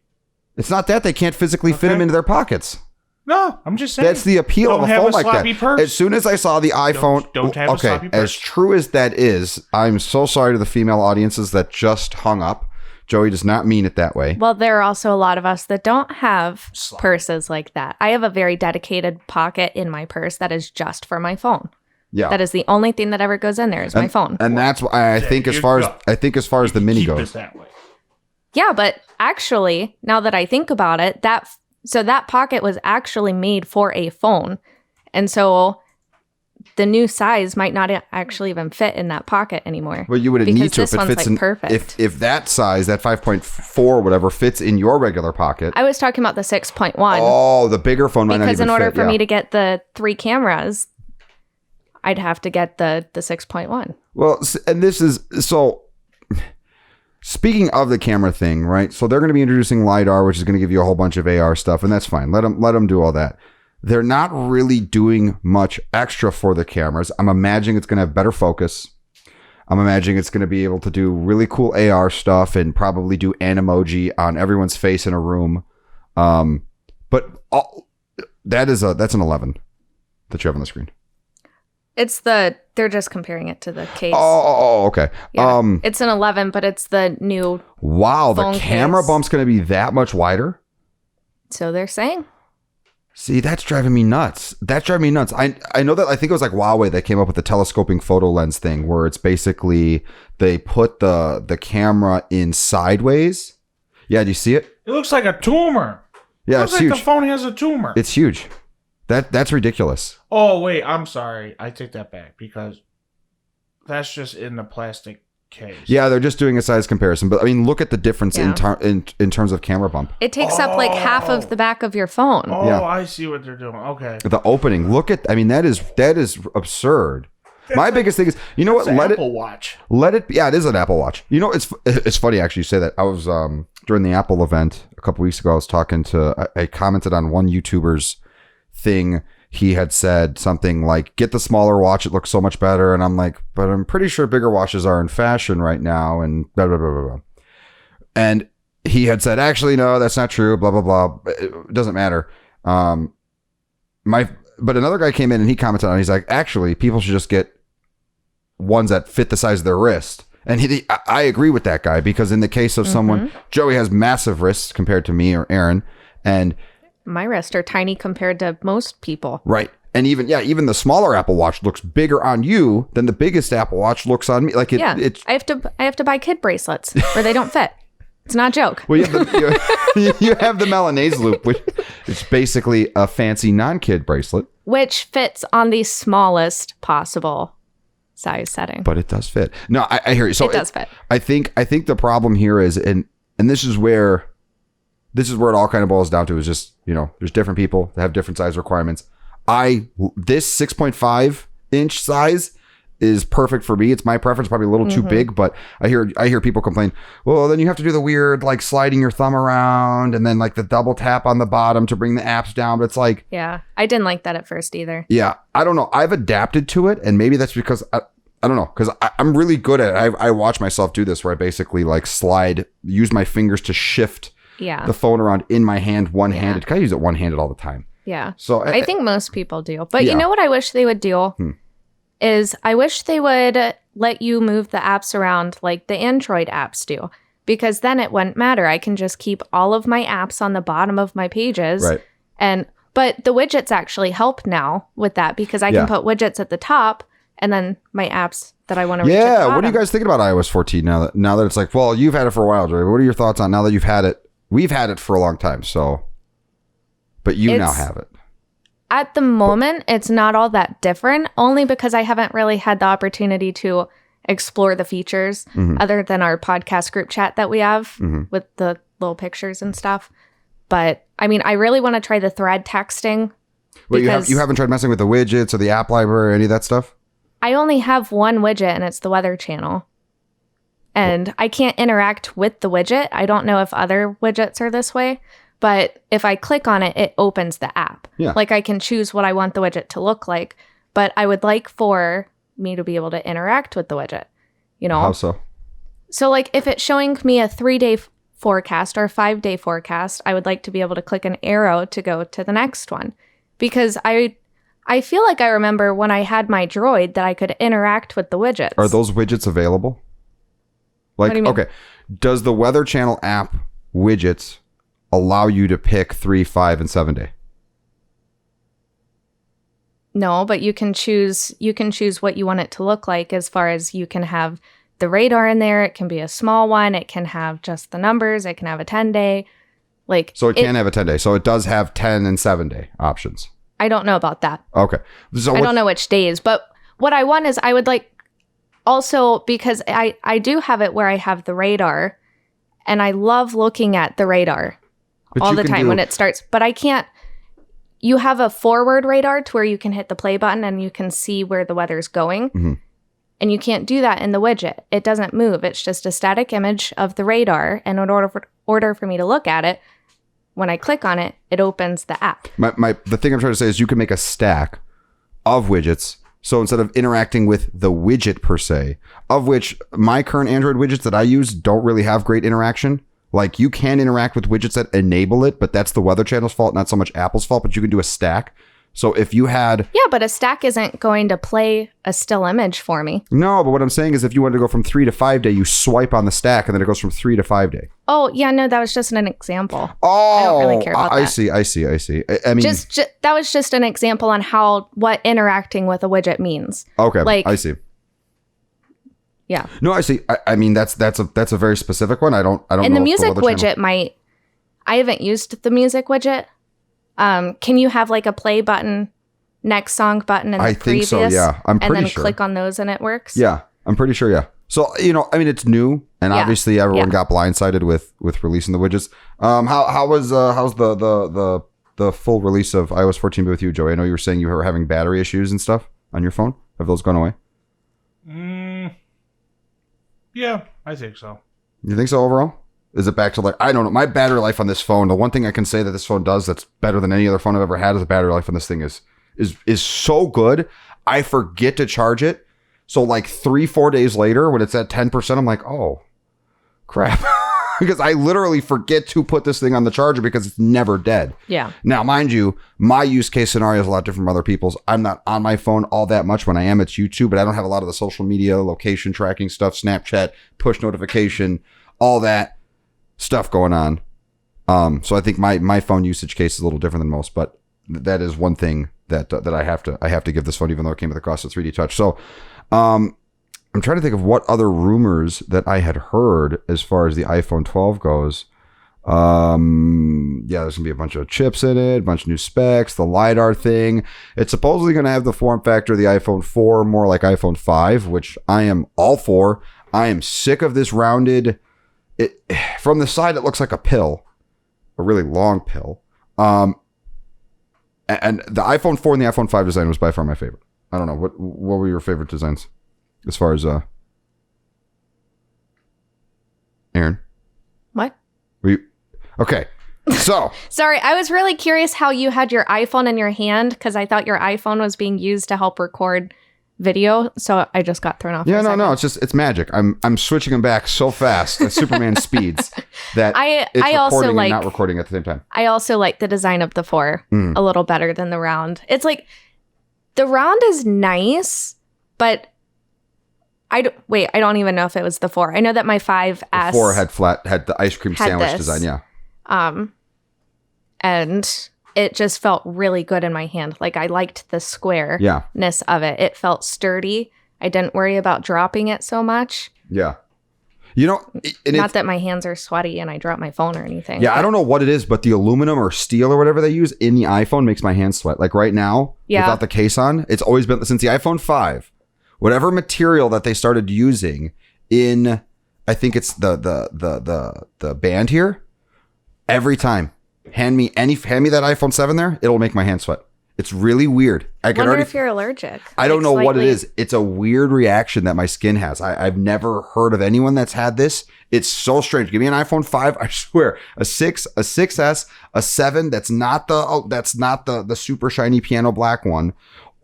It's not that they can't physically fit them Okay. into their pockets. No, I'm just saying. That's the appeal Don't of a have phone a like sloppy that. purse. As soon as I saw the iPhone, don't have a sloppy as purse. true as that is, I'm so sorry to the female audiences that just hung up. Joey does not mean it that way. Well, there are also a lot of us that don't have Sloppy. purses like that. I have a very dedicated pocket in my purse that is just for my phone. Yeah, That is the only thing that ever goes in there is my phone. and that's why I think as you far go. as the mini Keep goes. it that way. Yeah, but actually, now that I think about it, that So that pocket was actually made for a phone. And so the new size might not actually even fit in that pocket anymore. Well, you wouldn't because need to this if it one's fits like in. perfect. If that size, that 5.4 or whatever, fits in your regular pocket. I was talking about the 6.1. Oh, the bigger phone might not because even in order fit, for yeah. me to get the 3 cameras, I'd have to get the 6.1. Well, and this is so. Speaking of the camera thing, right? So they're going to be introducing LiDAR, which is going to give you a whole bunch of AR stuff, and that's fine. Let them do all that. They're not really doing much extra for the cameras. I'm imagining it's going to have better focus. I'm imagining it's going to be able to do really cool AR stuff and probably do an emoji on everyone's face in a room. But that's an 11 that you have on the screen. They're just comparing it to the case. Oh, okay. Yeah. It's an 11, but it's the new. Wow, the phone camera case. bump's going to be that much wider? So they're saying. See, that's driving me nuts. I know that, I think it was like Huawei that came up with the telescoping photo lens thing where it's basically they put the camera in sideways. Yeah, do you see it? It looks like a tumor. Yeah, It looks it's like huge. the phone has a tumor. It's huge. That's ridiculous. Oh, wait. I'm sorry. I take that back because that's just in the plastic case. Yeah, they're just doing a size comparison, but I mean, look at the difference Yeah. in terms of camera bump. It takes up like half of the back of your phone. Oh, Yeah. I see what they're doing. Okay. The opening. Look at. I mean, that is absurd. My biggest thing is, you know what? It's an Apple Watch. Let it. Yeah, it is an Apple Watch. You know, it's funny actually you say that. I was during the Apple event a couple weeks ago. I was talking to. I commented on one YouTuber's thing. He had said something like, "Get the smaller watch. It looks so much better." And I'm like, "But I'm pretty sure bigger watches are in fashion right now." And blah blah blah blah blah. And he had said, "Actually, no, that's not true." Blah blah blah. It doesn't matter. But another guy came in and he commented on it. He's like, "Actually, people should just get ones that fit the size of their wrist." And I agree with that guy because in the case of someone, Joey has massive wrists compared to me or Erin, and My wrists are tiny compared to most people. right. And even the smaller Apple Watch looks bigger on you than the biggest Apple Watch looks on me. Like it's I have to buy kid bracelets or they don't fit. It's not a joke. well, you have the Milanese loop, which is basically a fancy non-kid bracelet, Which fits on the smallest possible size setting. but it does fit. No, I hear you. So It does fit. I think the problem here is, and this is where it all kind of boils down to, is just, there's different people that have different size requirements. This 6.5 inch size is perfect for me. It's my preference, probably a little too big, but I hear people complain, well, then you have to do the weird, like sliding your thumb around and then like the double tap on the bottom to bring the apps down. But it's like, Yeah. I didn't like that at first either. yeah, I don't know. I've adapted to it, and maybe that's because I don't know, because I'm really good at it. I watch myself do this where I basically like use my fingers to shift Yeah. the phone around in my hand one-handed. I use it one-handed all the time. Yeah. So I think most people do. But Yeah. you know what I wish they would do? Is I wish they would let you move the apps around like the Android apps do. Because then it wouldn't matter. I can just keep all of my apps on the bottom of my pages. Right. But the widgets actually help now with that because I Yeah. can put widgets at the top and then my apps that I want to reach at the Yeah, what are you bottom. guys thinking about iOS 14 now that it's like, well, you've had it for a while, Joey. What are your thoughts on now that you've had it? We've had it for a long time, so but you now have it. At the moment, it's not all that different, only because I haven't really had the opportunity to explore the features other than our podcast group chat that we have with the little pictures and stuff. But I mean, I really want to try the thread texting. Wait, because you haven't tried messing with the widgets or the app library or any of that stuff? I only have one widget and it's the weather channel. And I can't interact with the widget. I don't know if other widgets are this way, but if I click on it, it opens the app. Yeah. Like I can choose what I want the widget to look like, but I would like for me to be able to interact with the widget, How so? So like if it's showing me a 3-day forecast or a 5-day forecast, I would like to be able to click an arrow to go to the next one because I feel like I remember when I had my Droid that I could interact with the widgets. Are those widgets available? Like, What do you mean? okay, does the Weather Channel app widgets allow you to pick 3, 5, and 7 day? No, but you can choose what you want it to look like as far as you can have the radar in there. It can be a small one. It can have just the numbers. It can have a 10-day. Like, So it can have a 10-day. So it does have 10 and 7-day options. I don't know about that. Okay. So I don't know which days, but what I want is I would like also, because I do have it where I have the radar, and I love looking at the radar all the time when it starts, but I can't. You have a forward radar to where you can hit the play button and you can see where the weather's going. Mm-hmm. And you can't do that in the widget. It doesn't move. It's just a static image of the radar. And in order for me to look at it, when I click on it, it opens the app. The thing I'm trying to say is you can make a stack of widgets. So instead of interacting with the widget per se, of which my current Android widgets that I use don't really have great interaction. Like, you can interact with widgets that enable it, but that's the Weather Channel's fault, not so much Apple's fault, but you can do a stack. So if you had... Yeah, but a stack isn't going to play a still image for me. No, but what I'm saying is if you wanted to go from 3 to 5 day, you swipe on the stack and then it goes from 3 to 5 day. Oh, yeah, no, that was just an example. Oh, I don't really care about that. I see. I mean... Just that was just an example on what interacting with a widget means. Okay, like, I see. Yeah. No, I see. I mean, that's a very specific one. I don't and know. And the music widget might... I haven't used the music widget. Can you have like a play button, next song button, and the previous? I think so, yeah. I'm pretty sure. And then click on those and it works? Yeah, I'm pretty sure, yeah. So, I mean, it's new, and obviously everyone got blindsided with releasing the widgets. How's the full release of iOS 14 with you, Joey? I know you were saying you were having battery issues and stuff on your phone. Have those gone away? Yeah, I think so. You think so overall? Is it back to like, I don't know, my battery life on this phone, the one thing I can say that this phone does that's better than any other phone I've ever had is the battery life on this thing is so good. I forget to charge it. So like 3-4 days later when it's at 10%, I'm like, oh, crap. Because I literally forget to put this thing on the charger because it's never dead. Yeah. Now, mind you, my use case scenario is a lot different from other people's. I'm not on my phone all that much. When I am, it's YouTube, but I don't have a lot of the social media, location tracking stuff, Snapchat, push notification, all that stuff going on. So I think my phone usage case is a little different than most, but that is one thing that I have to give this phone, even though it came with the cost of 3D Touch. So, I'm trying to think of what other rumors that I had heard as far as the iPhone 12 goes. Yeah, there's gonna be a bunch of chips in it, a bunch of new specs, the LiDAR thing. It's supposedly gonna have the form factor of the iPhone 4, more like iPhone 5, which I am all for. I am sick of this rounded. From the side, it looks like a pill, a really long pill. And the iPhone 4 and the iPhone 5 design was by far my favorite. I don't know what were your favorite designs. As far as Erin, what? Okay, so sorry, I was really curious how you had your iPhone in your hand because I thought your iPhone was being used to help record video, so I just got thrown off. Yeah, no, it's magic. I'm switching them back so fast at Superman speeds that I recording also and like not recording at the same time. I also like the design of the 4 a little better than the round. It's like the round is nice, but. I don't even know if it was the 4. I know that my 5S... The 4 had the ice cream sandwich design, yeah. And it just felt really good in my hand. Like, I liked the squareness of it. It felt sturdy. I didn't worry about dropping it so much. Yeah. Not that my hands are sweaty and I drop my phone or anything. Yeah, I don't know what it is, but the aluminum or steel or whatever they use in the iPhone makes my hands sweat. Like right now, without the case on, it's always been since the iPhone 5. Whatever material that they started using in, I think it's the band here. Every time, hand me that iPhone 7 there, it'll make my hand sweat. It's really weird. I wonder if you're allergic. I don't know what it is. It's a weird reaction that my skin has. I've never heard of anyone that's had this. It's so strange. Give me an iPhone 5, I swear, a 6, a 6S, a 7. That's not the super shiny piano black one.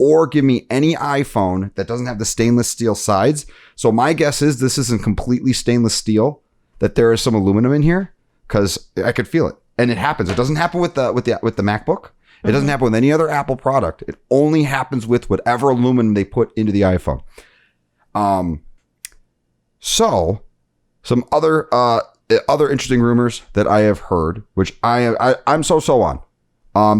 Or give me any iPhone that doesn't have the stainless steel sides. So my guess is this isn't completely stainless steel, that there is some aluminum in here, because I could feel it. And it happens. It doesn't happen with the MacBook. It doesn't happen with any other Apple product. It only happens with whatever aluminum they put into the iPhone. So some other interesting rumors that I have heard, which I'm so on.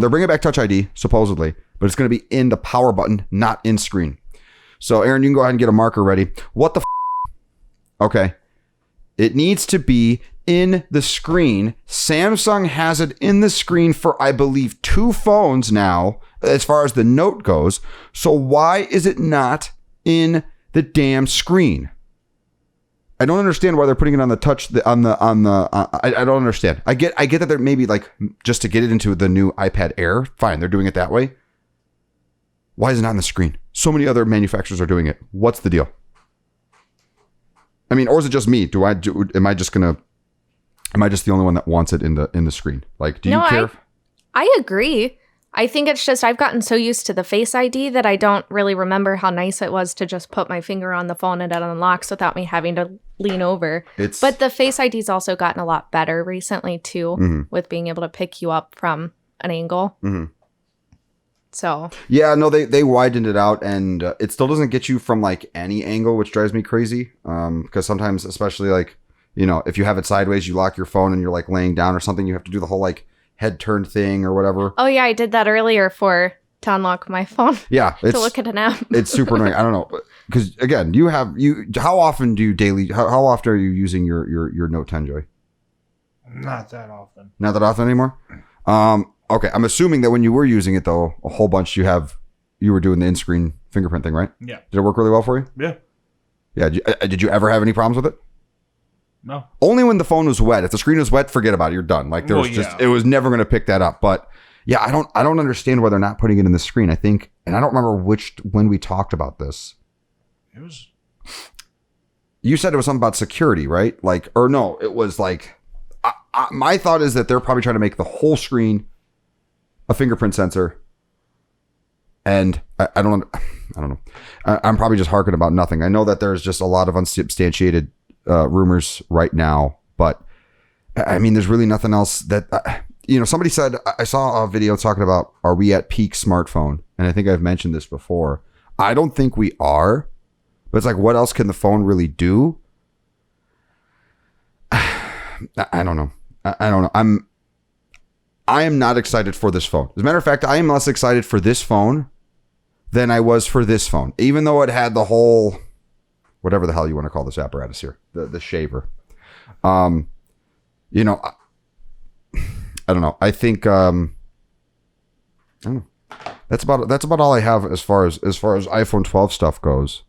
They're bringing back Touch ID, supposedly. But it's going to be in the power button, not in screen. So, Erin, you can go ahead and get a marker ready. What the Okay. It needs to be in the screen. Samsung has it in the screen for, I believe, 2 phones now, as far as the Note goes. So why is it not in the damn screen? I don't understand why they're putting it on the touch. I don't understand. I get that they're maybe like just to get it into the new iPad Air. Fine, they're doing it that way. Why is it not on the screen? So many other manufacturers are doing it. What's the deal? I mean, or is it just me? Am I just the only one that wants it in the screen? Like, do you care? I agree. I think it's just I've gotten so used to the Face ID that I don't really remember how nice it was to just put my finger on the phone and it unlocks without me having to lean over. But the Face ID's also gotten a lot better recently too, with being able to pick you up from an angle. Mm-hmm. So yeah, no, they widened it out, and it still doesn't get you from like any angle, which drives me crazy. Because sometimes, especially like, you know, if you have it sideways, you lock your phone and you're like laying down or something, you have to do the whole like head turn thing or whatever. Oh yeah, I did that earlier to unlock my phone. Yeah, to look at an app. It's super annoying. I don't know, because again, how often are you using your Note 10, Joey? Not that often. Not that often anymore. Okay, I'm assuming that when you were using it though, a whole bunch you were doing the in-screen fingerprint thing, right? Yeah. Did it work really well for you? Yeah. Yeah. Did you ever have any problems with it? No. Only when the phone was wet. If the screen was wet, forget about it. You're done. Like it was never going to pick that up. But yeah, I don't understand why they're not putting it in the screen. I think, and I don't remember when we talked about this. It was. You said it was something about security, right? Like, or no, it was like, my thought is that they're probably trying to make the whole screen a fingerprint sensor. And I don't know. I'm probably just harking about nothing. I know that there's just a lot of unsubstantiated rumors right now, but I mean, there's really nothing else that, somebody said, I saw a video talking about, are we at peak smartphone? And I think I've mentioned this before. I don't think we are, but it's like, what else can the phone really do? I don't know. I don't know. I am not excited for this phone. As a matter of fact, I am less excited for this phone than I was for this phone, even though it had the whole, whatever the hell you want to call this apparatus here, the shaver. I don't know. I think I don't know. That's about all I have as far as iPhone 12 stuff goes.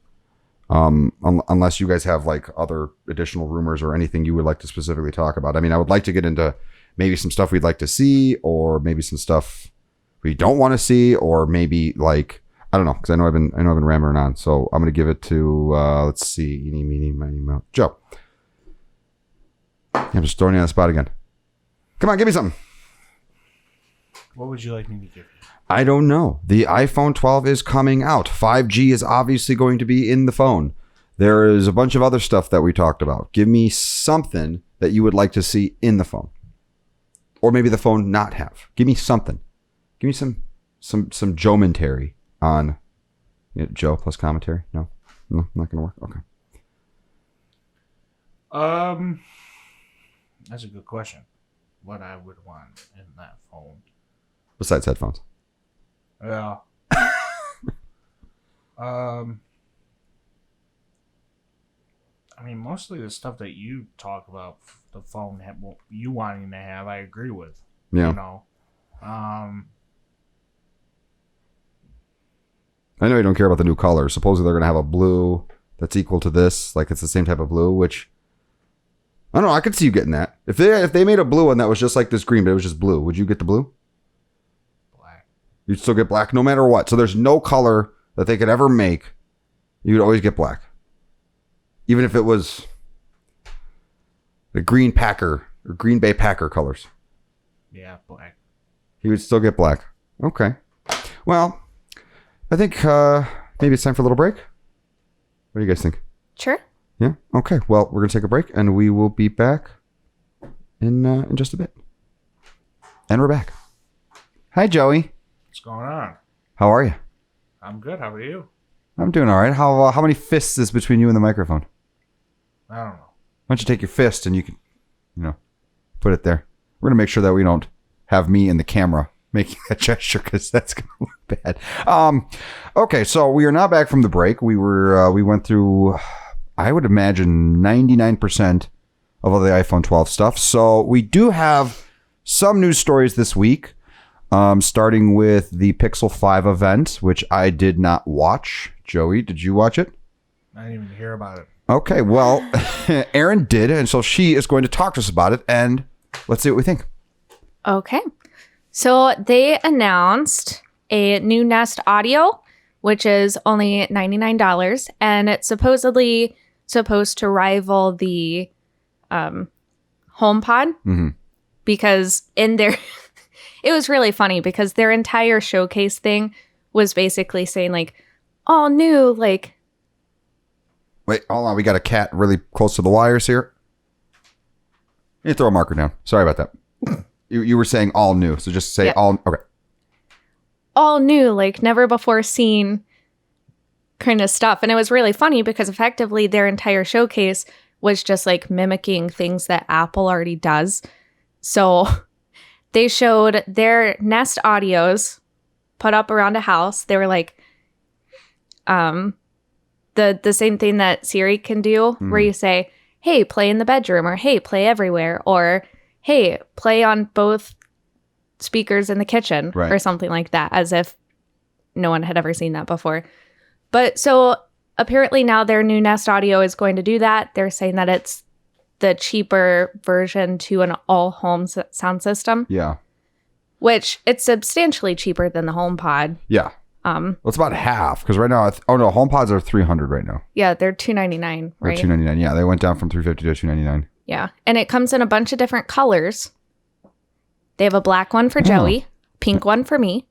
Unless you guys have like other additional rumors or anything you would like to specifically talk about. I mean, I would like to get into maybe some stuff we'd like to see, or maybe some stuff we don't want to see, or maybe like, I don't know, because I know I've been rambling on. So I'm gonna give it to let's see, eeny, meeny, miny, moe. Joe. I'm just throwing you on the spot again. Come on, give me something. What would you like me to give you? I don't know. The iPhone 12 is coming out. 5G is obviously going to be in the phone. There is a bunch of other stuff that we talked about. Give me something that you would like to see in the phone. Or maybe the phone not have. Give me something. Give me some Joe-mentary on Joe plus commentary. No, not gonna work. Okay. That's a good question. What I would want in that phone. Besides headphones. Yeah. I mean, mostly the stuff that you talk about, the phone you wanting to have, I agree with. Yeah. You know. I know you don't care about the new color. Supposedly they're going to have a blue that's equal to this. Like it's the same type of blue, which I don't know. I could see you getting that. If they made a blue one that was just like this green, but it was just blue, would you get the blue? Black. You'd still get black no matter what. So there's no color that they could ever make. You'd always get black. Even if it was the Green Packer or Green Bay Packer colors. Yeah, black. He would still get black. Okay. Well, I think maybe it's time for a little break. What do you guys think? Sure. Yeah. Okay. Well, we're going to take a break and we will be back in just a bit. And we're back. Hi, Joey. What's going on? How are you? I'm good. How are you? I'm doing all right. How many fists is between you and the microphone? I don't know. Why don't you take your fist and you can, put it there. We're going to make sure that we don't have me in the camera making that gesture because that's going to look bad. Okay, so we are now back from the break. We went through, I would imagine 99% of all the iPhone 12 stuff. So we do have some news stories this week, starting with the Pixel 5 event, which I did not watch. Joey, did you watch it? I didn't even hear about it. Okay, well, Erin did, and so she is going to talk to us about it, and let's see what we think. Okay. So they announced a new Nest Audio, which is only $99, and it's supposedly supposed to rival the HomePod, because in their it was really funny because their entire showcase thing was basically saying like all new, like, wait, hold on, we got a cat really close to the wires here. You need to throw a marker down. Sorry about that. You were saying all new, so just say all. Okay. all new, like never before seen kind of stuff. And it was really funny because effectively their entire showcase was just like mimicking things that Apple already does. So they showed their Nest Audios put up around a house. They were like the same thing that Siri can do, where you say, hey, play in the bedroom, or hey, play everywhere, or hey, play on both speakers in the kitchen, right, or something like that, as if no one had ever seen that before. But so apparently now their new Nest Audio is going to do that. They're saying that it's the cheaper version to an all-home sound system. Yeah. Which it's substantially cheaper than the HomePod. Yeah. Well, it's about half, because right now, HomePods are $300 right now. Yeah, they're $299, right? Or $299. Yeah, they went down from $350 to $299. Yeah, and it comes in a bunch of different colors. They have a black one for Joey, pink one for me.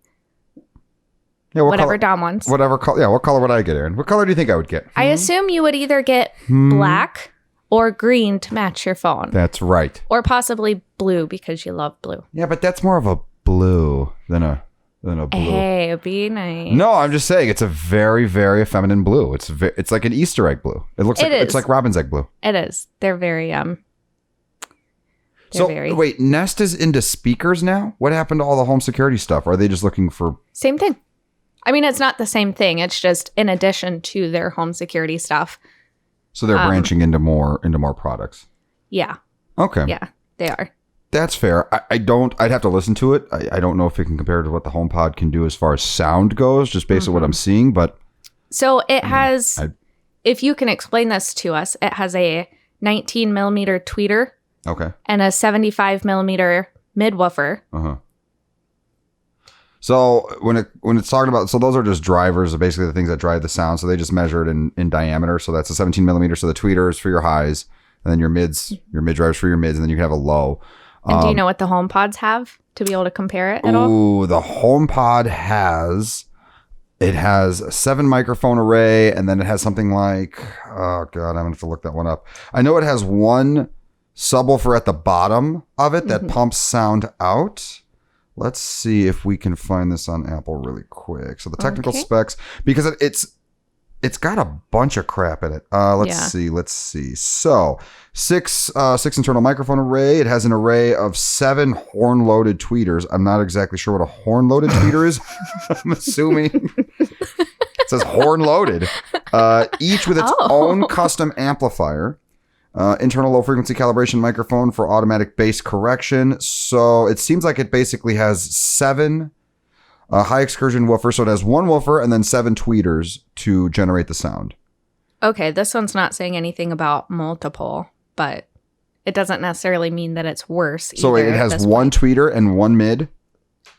Yeah, whatever Dom wants. Whatever color. Yeah, what color would I get, Erin? What color do you think I would get? I assume you would either get black or green to match your phone. That's right. Or possibly blue because you love blue. Yeah, but that's more of a blue than a blue. Hey, be nice. No, I'm just saying it's a very, very feminine blue. It's like an Easter egg blue. It's like Robin's egg blue. It is. They're very wait, Nest is into speakers now? What happened to all the home security stuff? Are they just looking for same thing? I mean, it's not the same thing. It's just in addition to their home security stuff. So they're branching into more products. Yeah. Okay. Yeah, they are. That's fair. I'd have to listen to it. I don't know if it can compare to what the HomePod can do as far as sound goes, just based on what I'm seeing, but. So it has, if you can explain this to us, it has a 19 millimeter tweeter. Okay. And a 75 millimeter midwoofer. Uh-huh. So when it's talking about, so those are just drivers, basically the things that drive the sound. So they just measure it in diameter. So that's a 17 millimeter. So the tweeter is for your highs, and then your mid drivers for your mids, and then you can have a low. And do you know what the HomePods have to be able to compare it at all? Ooh, the HomePod has a 7 microphone array, and then it has something like, oh God, I'm gonna have to look that one up. I know it has one subwoofer at the bottom of it that pumps sound out. Let's see if we can find this on Apple really quick. So the technical specs, because it's got a bunch of crap in it. Let's see. So 6 internal microphone array. It has an array of 7 horn-loaded tweeters. I'm not exactly sure what a horn-loaded tweeter is. I'm assuming it says horn-loaded. Each with its own custom amplifier. Internal low frequency calibration microphone for automatic bass correction. So it seems like it basically has 7 high excursion woofers. So it has 1 woofer and then 7 tweeters to generate the sound. Okay, this one's not saying anything about multiple, but it doesn't necessarily mean that it's worse. So it has 1 tweeter and 1 mid.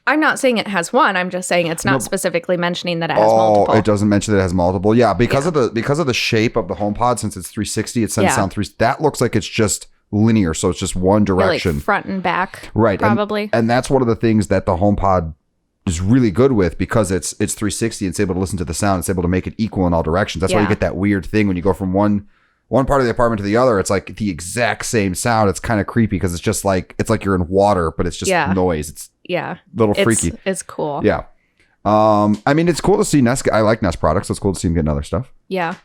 I'm not saying it has 1. I'm just saying it's not specifically mentioning that it has multiple. Oh, it doesn't mention that it has multiple. Yeah, because of the shape of the HomePod, since it's 360, it sends sound 3. That looks like it's just linear, so it's just one direction, like front and back, right? Probably. And that's one of the things that the HomePod is really good with, because it's 360 and it's able to listen to the sound. It's able to make it equal in all directions. That's why you get that weird thing when you go from one part of the apartment to the other. It's like the exact same sound. It's kind of creepy because it's just like you're in water, but it's just noise. It's a little freaky. It's cool. Yeah. I mean, it's cool to see Nest. I like Nest products. So it's cool to see them getting other stuff. Yeah.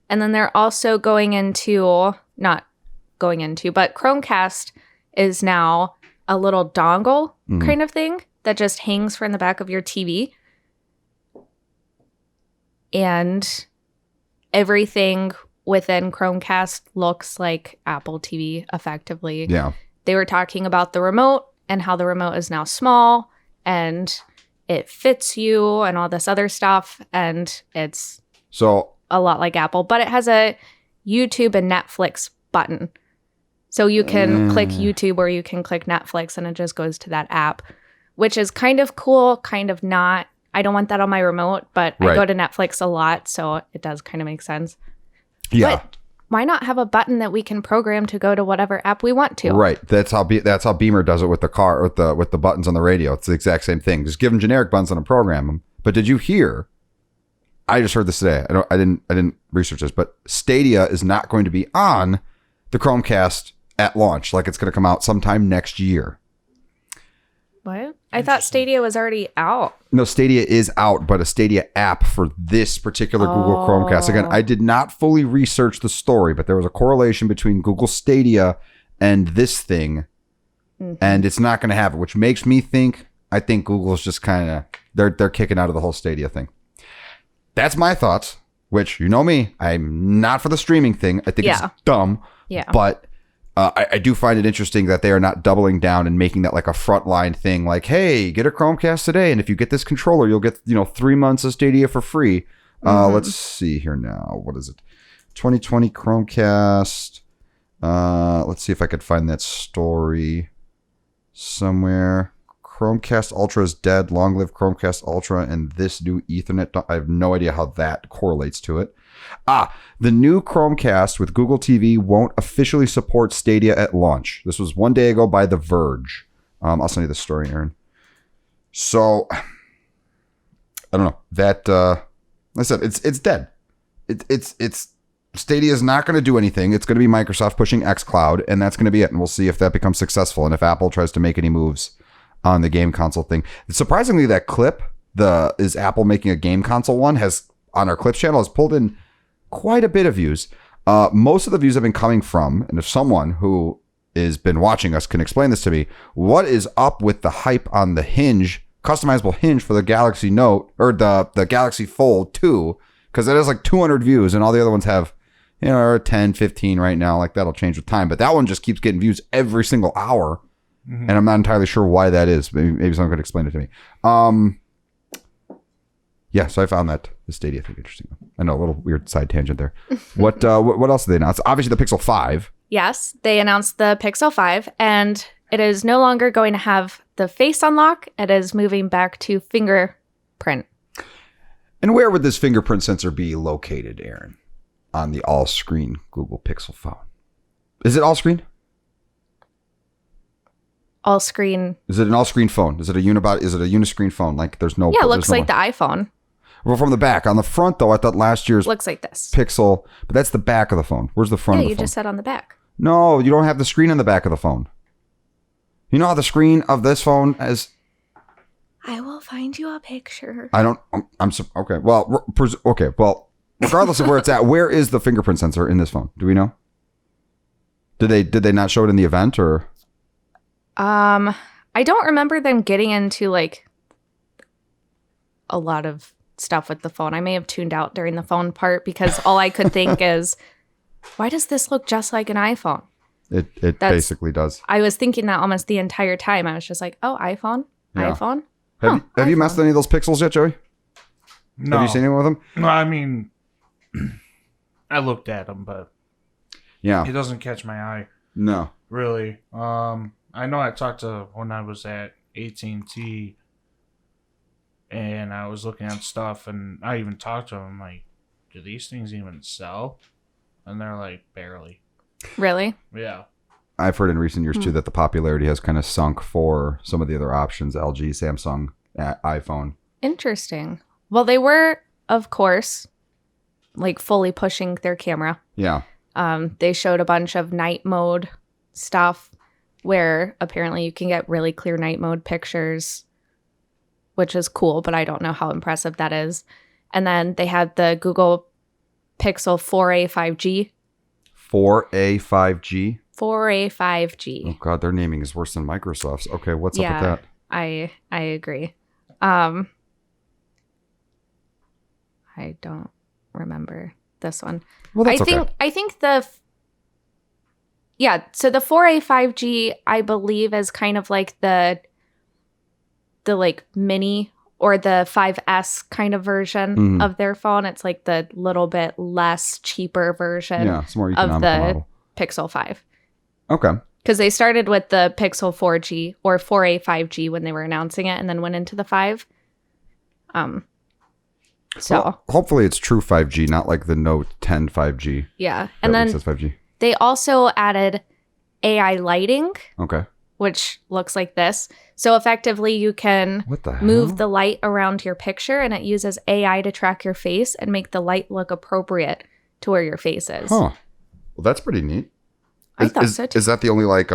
And then they're also but Chromecast is now a little dongle kind of thing that just hangs from the back of your TV. And everything within Chromecast looks like Apple TV effectively. Yeah. They were talking about the remote and how the remote is now small and it fits you and all this other stuff. And it's So a lot like Apple, but it has a YouTube and Netflix button. So you can click YouTube or you can click Netflix and it just goes to that app, which is kind of cool, kind of not. I don't want that on my remote, but I go to Netflix a lot, so it does kind of make sense. yeah. But why not have a button that we can program to go to whatever app we want to? Right. That's how Beamer does it with the car, with the buttons on the radio. It's the exact same thing. Just give them generic buttons and program them. But did you hear? I just heard this today. I didn't research this, but Stadia is not going to be on the Chromecast at launch. Like, it's going to come out sometime next year. What? I thought Stadia was already out. No, Stadia is out, but a Stadia app for this particular Google Chromecast. Again, I did not fully research the story, but there was a correlation between Google Stadia and this thing, and it's not going to have it, which makes me think, I think Google's just kind of, they're kicking out of the whole Stadia thing. That's my thoughts, which, you know me, I'm not for the streaming thing. I think it's dumb, but I do find it interesting that they are not doubling down and making that like a frontline thing. Like, hey, get a Chromecast today, and if you get this controller, you'll get 3 months of Stadia for free. Let's see here now. What is it? 2020 Chromecast. Let's see if I could find that story somewhere. Chromecast Ultra is dead. Long live Chromecast Ultra and this new Ethernet. I have no idea how that correlates to it. The new Chromecast with Google TV won't officially support Stadia at launch. This was one day ago by The Verge. I'll send you the story, Erin. So, I don't know. That, like I said, it's dead. It's Stadia is not going to do anything. It's going to be Microsoft pushing xCloud, and that's going to be it. And we'll see if that becomes successful and if Apple tries to make any moves on the game console thing. Surprisingly, that clip, is Apple making a game console one, has on our Clips channel, has pulled in quite a bit of views. Most of the views have been coming from, and if someone who has been watching us can explain this to me, what is up with the hype on the hinge, customizable hinge for the Galaxy Note, or the Galaxy Fold 2, because it has like 200 views, and all the other ones have, 10, 15 right now. Like, that'll change with time, but that one just keeps getting views every single hour, and I'm not entirely sure why that is. Maybe someone could explain it to me. Yeah, so I found that the Stadia thing interesting. I know, a little weird side tangent there. What else did they announce? Obviously, the Pixel 5. Yes, they announced the Pixel 5, and it is no longer going to have the face unlock. It is moving back to fingerprint. And where would this fingerprint sensor be located, Erin? On the all-screen Google Pixel phone. Is it all-screen? All-screen. Is it an all-screen phone? Is it a uniscreen phone? Like, there's no... Yeah, it looks like the iPhone. Well, from the back. On the front, though, I thought last year's... Looks like this. Pixel... But that's the back of the phone. Where's the front of the phone? Yeah, you just said on the back. No, you don't have the screen on the back of the phone. You know how the screen of this phone is... I will find you a picture. I don't... okay, well... well, regardless of where it's at, where is the fingerprint sensor in this phone? Do we know? Did they not show it in the event, or... I don't remember them getting into like a lot of stuff with the phone. I may have tuned out during the phone part because all I could think is, why does this look just like an iPhone? It basically does. I was thinking that almost the entire time. I was just like, oh, iPhone? Yeah. iPhone? Have you messed with any of those Pixels yet, Joey? No. Have you seen any with them? No, I mean, I looked at them, but yeah, it doesn't catch my eye. No. Really. I know I talked to when I was at AT&T, and I was looking at stuff, and I even talked to them, like, do these things even sell? And they're like, barely. Really? Yeah. I've heard in recent years, too, that the popularity has kind of sunk for some of the other options, LG, Samsung, iPhone. Interesting. Well, they were, of course, like fully pushing their camera. Yeah. They showed a bunch of night mode stuff where apparently you can get really clear night mode pictures, which is cool, but I don't know how impressive that is. And then they had the Google Pixel 4a 5G. 4a 5G? 4a 5G. Oh, God, their naming is worse than Microsoft's. Okay, what's up with that? I agree. I don't remember this one. Well, that's okay. I think so the 4A 5G, I believe, is kind of like the like mini or the 5S kind of version of their phone. It's like the little bit less cheaper version it's more of economical the model. Pixel 5. Okay. Because they started with the Pixel 4G or 4A 5G when they were announcing it and then went into the 5. So Well, hopefully it's true 5G, not like the Note 10 5G. yeah. And then says 5G. they also added AI lighting, Okay. which looks like this. So effectively you can What the hell? move the light around your picture and it uses AI to track your face and make the light look appropriate to where your face is. Huh. Well, that's pretty neat. I thought so too. Is that the only like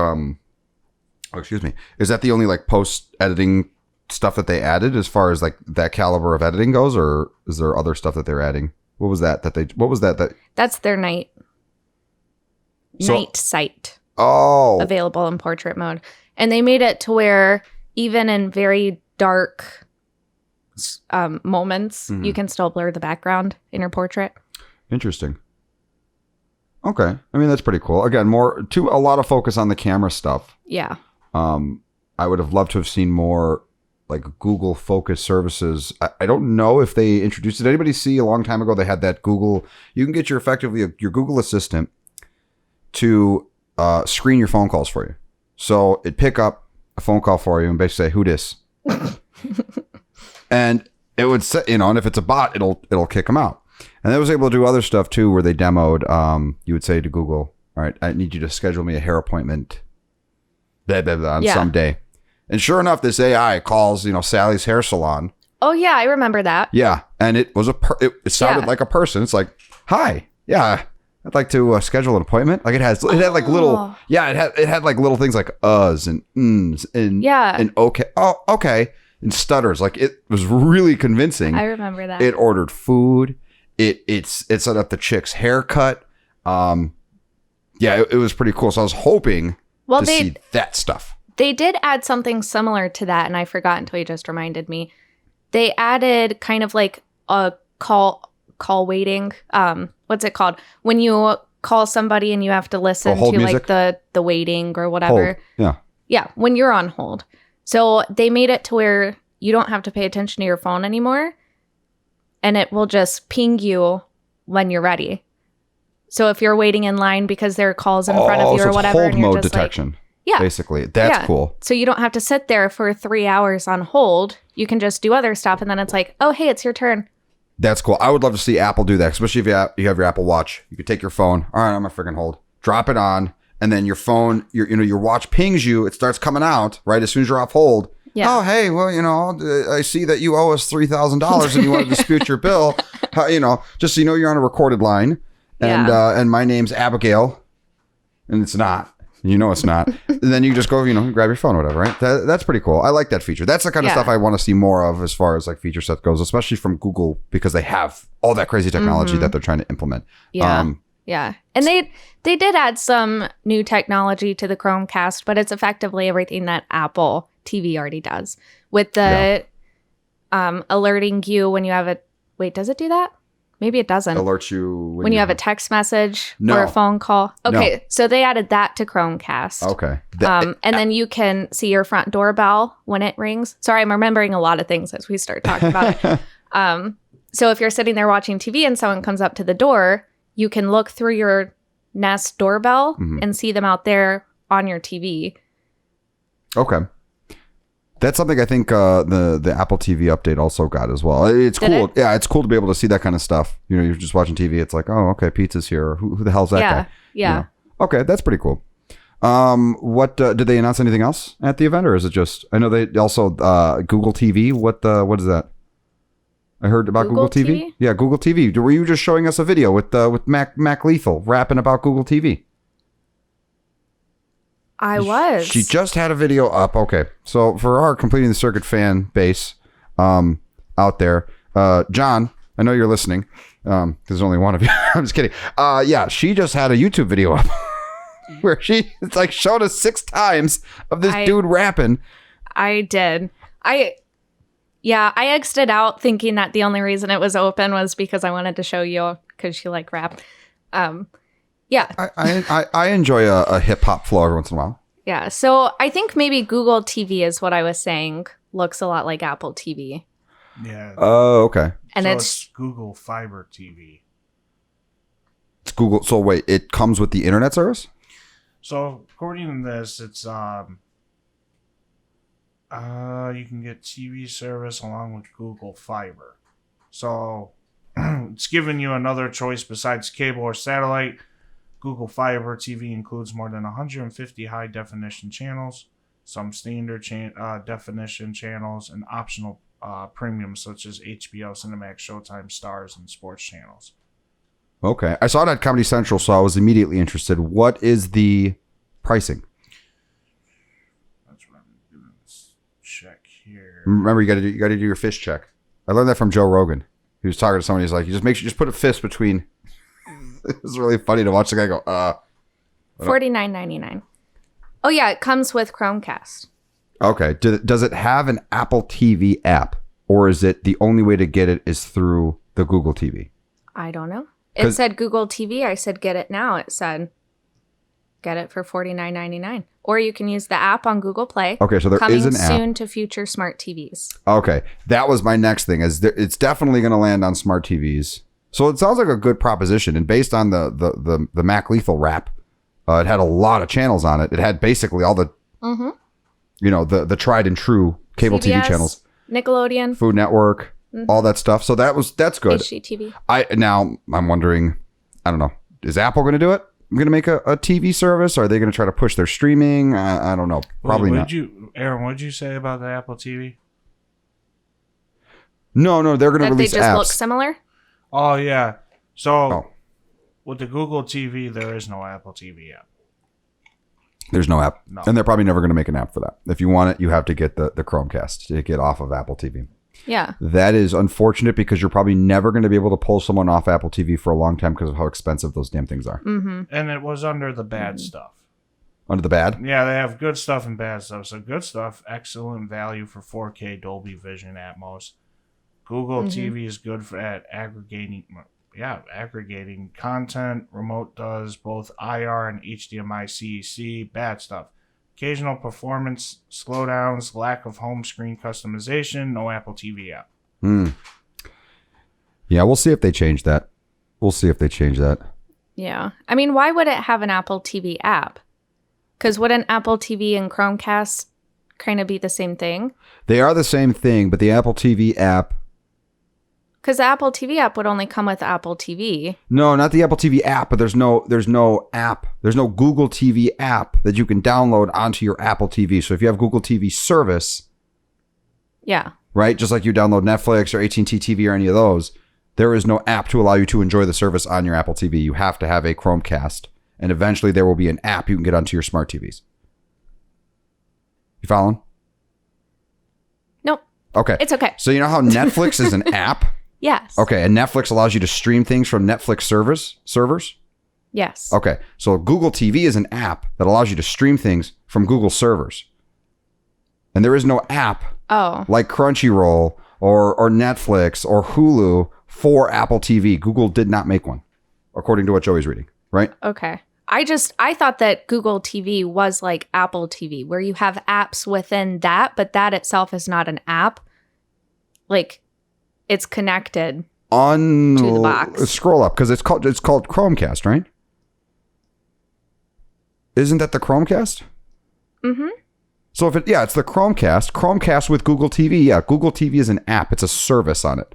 Is that the only like post editing stuff that they added as far as like that caliber of editing goes, or is there other stuff that they're adding? What was that That's their night sight available in portrait mode. And they made it to where even in very dark moments, you can still blur the background in your portrait. Interesting. Okay. I mean, that's pretty cool. Again, a lot of focus on the camera stuff. Yeah. I would have loved to have seen more like Google focused services. I don't know if they introduced it. Did anybody see a long time ago they had that Google, you can get your Google Assistant to screen your phone calls for you. So it'd pick up a phone call for you and basically say, who dis? And it would say, and if it's a bot, it'll kick them out. And they was able to do other stuff too, where they demoed, you would say to Google, all right, I need you to schedule me a hair appointment on some day. And sure enough, this AI calls, Sally's hair salon. Oh yeah, I remember that. Yeah. And it was it sounded like a person. It's like, hi, yeah, I'd like to schedule an appointment. Like it had like little, it had like little things like uhs and ums and and okay. Oh, okay. And stutters. Like it was really convincing. I remember that. It ordered food. It set up the chick's haircut. It was pretty cool. So I was hoping to see that stuff. They did add something similar to that, and I forgot until you just reminded me. They added kind of like a call waiting. What's it called? When you call somebody and you have to listen to music? like the waiting or whatever. Hold. Yeah. Yeah, when you're on hold. So they made it to where you don't have to pay attention to your phone anymore, and it will just ping you when you're ready. So if you're waiting in line because there are calls in front of you or whatever, hold and you're mode just detection. like, yeah, basically, that's cool. So you don't have to sit there for 3 hours on hold. You can just do other stuff, and then it's like, oh, hey, it's your turn. That's cool. I would love to see Apple do that, especially if you have your Apple Watch. You could take your phone. All right, I'm gonna freaking hold. Drop it on, and then your phone, your watch pings you. It starts coming out right as soon as you're off hold. Yeah. Oh, hey, well, I see that you owe us $3,000 and you want to dispute your bill. Just so you know, you're on a recorded line, and my name's Abigail, and it's not. It's not. And then you just go, grab your phone or whatever, right? That's pretty cool. I like that feature. That's the kind of stuff I want to see more of as far as like feature set goes, especially from Google, because they have all that crazy technology that they're trying to implement. Yeah. Yeah. And they did add some new technology to the Chromecast, but it's effectively everything that Apple TV already does with the alerting you when you have a... Wait, does it do that? Maybe it doesn't. Alerts you when you have a text message or a phone call. Okay, so they added that to Chromecast. Okay. And then you can see your front doorbell when it rings. Sorry, I'm remembering a lot of things as we start talking about it. So if you're sitting there watching TV and someone comes up to the door, you can look through your Nest doorbell and see them out there on your TV. Okay. That's something I think the Apple TV update also got as well. It's cool. Yeah, it's cool to be able to see that kind of stuff. You're just watching TV. It's like, oh, okay, pizza's here. Who the hell's that guy? Yeah. Okay, that's pretty cool. What did they announce anything else at the event, or is it just? I know they also Google TV. What is that? I heard about Google TV. Yeah, Google TV. Were you just showing us a video with Mac Lethal rapping about Google TV? I was. She just had a video up. Okay. So for our Completing the Circuit fan base out there, John, I know you're listening. There's only one of you. I'm just kidding. Yeah, she just had a YouTube video up where it's like showed us 6 times of this dude rapping. I did. Yeah, I exited out thinking that the only reason it was open was because I wanted to show you because you like rap. Yeah. I enjoy a hip hop flow every once in a while. Yeah. So I think maybe Google TV is what I was saying. Looks a lot like Apple TV. Yeah. Oh, okay. And And so it's Google Fiber TV. It's Google. So wait, it comes with the internet service? So according to this, it's you can get TV service along with Google Fiber. So it's giving you another choice besides cable or satellite. Google Fiber TV includes more than 150 high definition channels, some standard definition channels, and optional premiums such as HBO, Cinemax, Showtime, Stars, and sports channels. Okay. I saw it at Comedy Central, so I was immediately interested. What is the pricing? That's what I'm doing. This check here. Remember, you got to do your fist check. I learned that from Joe Rogan. He was talking to somebody. He's like, you just put a fist between. It was really funny to watch the guy go, $49.99. Oh yeah, it comes with Chromecast. Okay. Does it have an Apple TV app, or is it the only way to get it is through the Google TV? I don't know. It said Google TV. I said get it now. It said get it for $49.99. Or you can use the app on Google Play. Okay, so there is an app. Coming soon to future smart TVs. Okay, that was my next thing. It's definitely going to land on smart TVs. So it sounds like a good proposition. And based on the Mac Lethal rap, it had a lot of channels on it. It had basically all the, the tried and true cable TV CBS, channels, Nickelodeon, Food Network, all that stuff. So that's good. HGTV. I'm wondering, I don't know, is Apple going to do it? Going to make a TV service? Or are they going to try to push their streaming? I don't know. Probably not. Aaron, what did you say about the Apple TV? No, they're going to release they just apps. look similar? Oh, yeah. So with the Google TV, there is no Apple TV app. There's no app. No. And they're probably never going to make an app for that. If you want it, you have to get the Chromecast to get off of Apple TV. Yeah. That is unfortunate because you're probably never going to be able to pull someone off Apple TV for a long time because of how expensive those damn things are. Mm-hmm. And it was under the bad stuff. Under the bad? Yeah, they have good stuff and bad stuff. So good stuff, excellent value for 4K Dolby Vision Atmos. Google TV is good for aggregating content. Remote does both IR and HDMI CEC. Bad stuff. Occasional performance slowdowns, lack of home screen customization, no Apple TV app. Yeah, we'll see if they change that. Yeah. I mean, why would it have an Apple TV app? Because wouldn't Apple TV and Chromecast kind of be the same thing? They are the same thing, but the Apple TV app... Because the Apple TV app would only come with Apple TV. No, not the Apple TV app, but there's no app. There's no Google TV app that you can download onto your Apple TV. So if you have Google TV service, yeah, right, just like you download Netflix or AT&T TV or any of those, there is no app to allow you to enjoy the service on your Apple TV. You have to have a Chromecast, and eventually there will be an app you can get onto your smart TVs. You following? Nope. Okay. It's okay. So you know how Netflix is an app? Yes. Okay, and Netflix allows you to stream things from Netflix servers? Yes. Okay, so Google TV is an app that allows you to stream things from Google servers. And there is no app like Crunchyroll or Netflix or Hulu for Apple TV. Google did not make one, according to what Joey's reading, right? Okay. I thought that Google TV was like Apple TV, where you have apps within that, but that itself is not an app. Like, it's connected to the box. Scroll up, because it's called Chromecast, right? Isn't that the Chromecast? Mm-hmm. So it's the Chromecast with Google TV. Yeah, Google TV is an app. It's a service on it.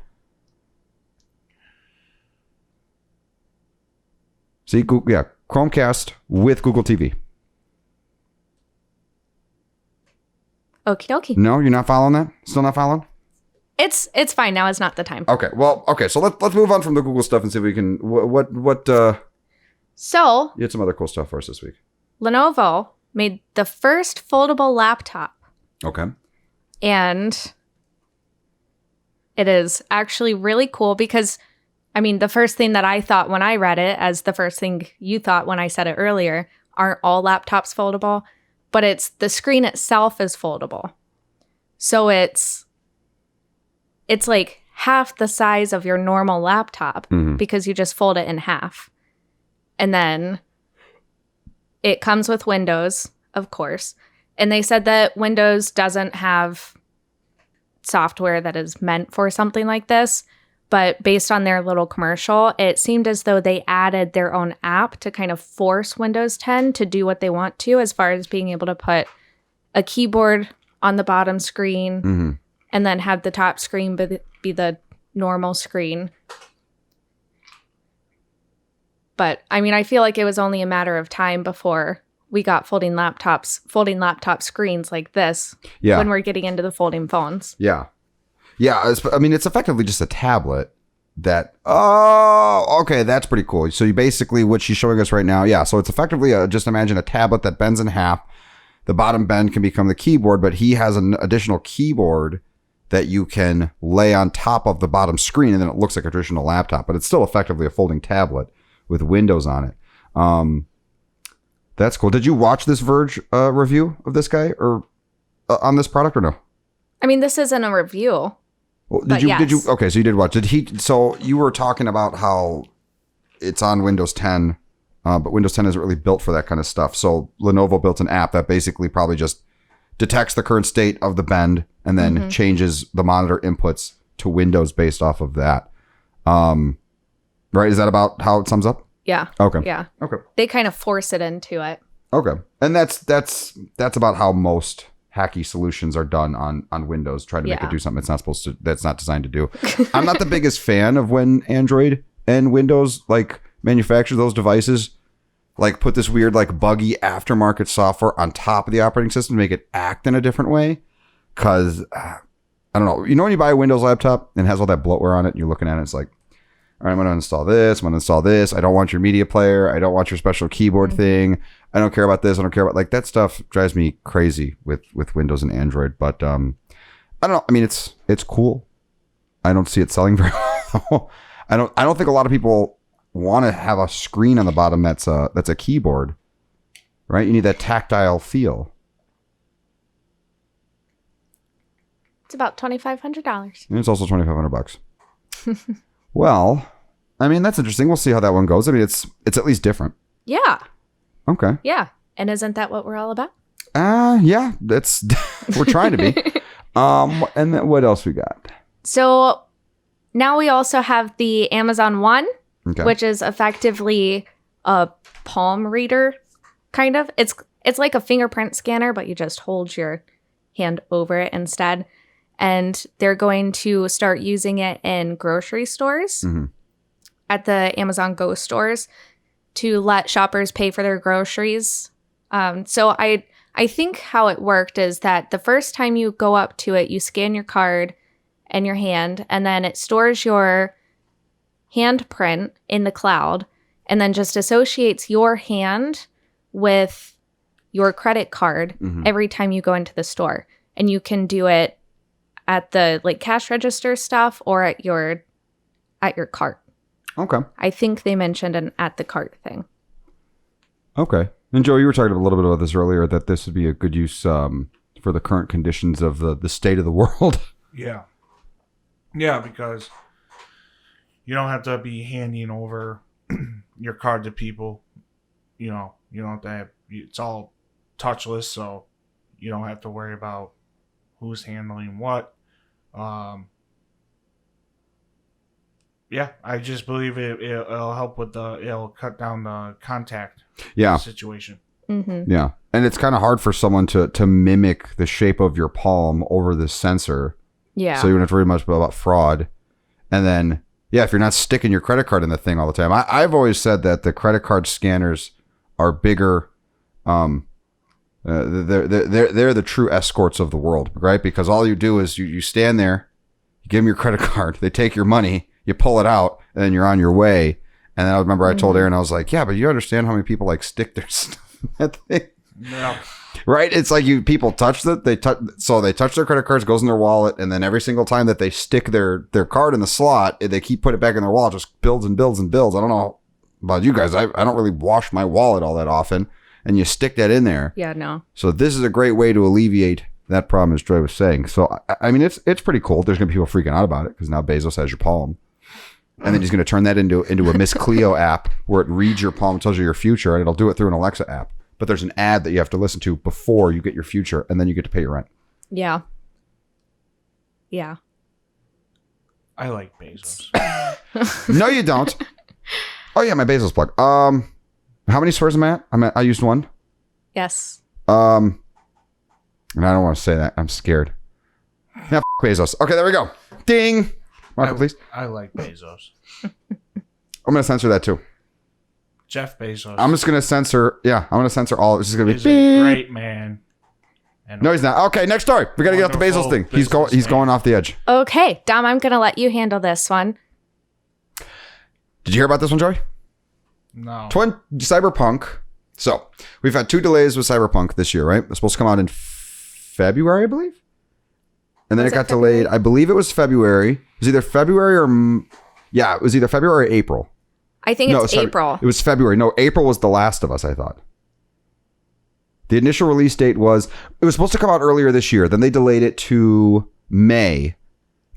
See, Chromecast with Google TV. Okie dokie. No, you're not following that? Still not following? It's fine now. It's not the time. Okay. Well, okay. So let's move on from the Google stuff and see if we can. So you had some other cool stuff for us this week. Lenovo made the first foldable laptop. Okay. And it is actually really cool because, I mean, the first thing that I thought when I read it, as the first thing you thought when I said it earlier, aren't all laptops foldable, but it's the screen itself is foldable. So it's it's like half the size of your normal laptop because you just fold it in half. And then it comes with Windows, of course. And they said that Windows doesn't have software that is meant for something like this. But based on their little commercial, it seemed as though they added their own app to kind of force Windows 10 to do what they want to, as far as being able to put a keyboard on the bottom screen and then have the top screen be the normal screen. But I mean, I feel like it was only a matter of time before we got folding laptop screens like this when we're getting into the folding phones. Yeah. Yeah. I mean, it's effectively just a tablet that, okay, that's pretty cool. So you basically, what she's showing us right now. Yeah. So it's effectively just imagine a tablet that bends in half. The bottom bend can become the keyboard, but he has an additional keyboard that you can lay on top of the bottom screen, and then it looks like a traditional laptop, but it's still effectively a folding tablet with Windows on it. That's cool. Did you watch this Verge review of this guy or on this product or no? I mean, this isn't a review. Well, did you? Okay, so you did watch. So you were talking about how it's on Windows 10, but Windows 10 isn't really built for that kind of stuff. So Lenovo built an app that basically probably just detects the current state of the bend and then changes the monitor inputs to Windows based off of that. Right? Is that about how it sums up? Yeah. Okay. Yeah. Okay. They kind of force it into it. Okay. And that's about how most hacky solutions are done on Windows, try to make it do something that's not designed to do. I'm not the biggest fan of when Android and Windows like manufacture those devices, like put this weird like buggy aftermarket software on top of the operating system to make it act in a different way. Cause I don't know, when you buy a Windows laptop and it has all that bloatware on it and you're looking at it, it's like, all right, I'm going to install this. I'm going to install this. I don't want your media player. I don't want your special keyboard thing. I don't care about this. I don't care about like that stuff drives me crazy with Windows and Android. But I don't know. I mean, it's cool. I don't see it selling very well. I don't think a lot of people want to have a screen on the bottom that's a keyboard, right? You need that tactile feel. It's about $2,500. And it's also $2,500. Well, I mean, that's interesting. We'll see how that one goes. I mean, it's at least different. Yeah. Okay. Yeah. And isn't that what we're all about? Yeah. That's we're trying to be. And then what else we got? So now we also have the Amazon One, which is effectively a palm reader, kind of. It's like a fingerprint scanner, but you just hold your hand over it instead. And they're going to start using it in grocery stores at the Amazon Go stores to let shoppers pay for their groceries. So I think how it worked is that the first time you go up to it, you scan your card and your hand, and then it stores your handprint in the cloud and then just associates your hand with your credit card every time you go into the store. And you can do it at the like cash register stuff or at your cart. Okay. I think they mentioned an at the cart thing. Okay. And Joe, you were talking a little bit about this earlier, that this would be a good use for the current conditions of the state of the world. Yeah. Yeah, because you don't have to be handing over your card to people. You don't have to have, it's all touchless, so you don't have to worry about who's handling what. Yeah, I just believe it'll help with it'll cut down the contact situation. Yeah. And it's kind of hard for someone to mimic the shape of your palm over this sensor. Yeah. So you don't have to worry much about fraud. And then, if you're not sticking your credit card in the thing all the time. I've always said that the credit card scanners are bigger. They're the true escorts of the world, right? Because all you do is you stand there, you give them your credit card, they take your money, you pull it out, and then you're on your way. And then I remember I told Erin, I was like, yeah, but you understand how many people like stick their stuff in that thing? No. Right? It's like people touch it. They touch their credit cards, goes in their wallet, and then every single time that they stick their card in the slot, they keep putting it back in their wallet, just builds and builds and builds. I don't know about you guys. I don't really wash my wallet all that often, and you stick that in there. Yeah, no. So this is a great way to alleviate that problem, as Joy was saying. So, I mean, it's pretty cool. There's going to be people freaking out about it because now Bezos has your palm. And then he's going to turn that into a Miss Cleo app where it reads your palm, tells you your future, and it'll do it through an Alexa app. But there's an ad that you have to listen to before you get your future, and then you get to pay your rent. Yeah. Yeah. I like Bezos. No, you don't. Oh, yeah, my Bezos plug. How many stores am I at? I used one. Yes. And I don't want to say that. I'm scared. Yeah, Bezos. Okay, there we go. Ding. Marco, please. I like Bezos. I'm going to censor that too. Jeff Bezos. I'm just going to censor. Yeah, I'm going to censor all. It's just going to be. He's a great man. And No, he's not. Okay, next story. We got to get off the Bezos thing. He's going off the edge. Okay, Dom, I'm going to let you handle this one. Did you hear about this one, Joey? No. Cyberpunk. So, we've had 2 delays with Cyberpunk this year, right? It's supposed to come out in February, I believe. And then it got delayed. I believe it was February. It was either February or... Yeah, it was either February or April. I think it's April. It was February. No, April was The Last of Us, I thought. The initial release date was... It was supposed to come out earlier this year. Then they delayed it to May.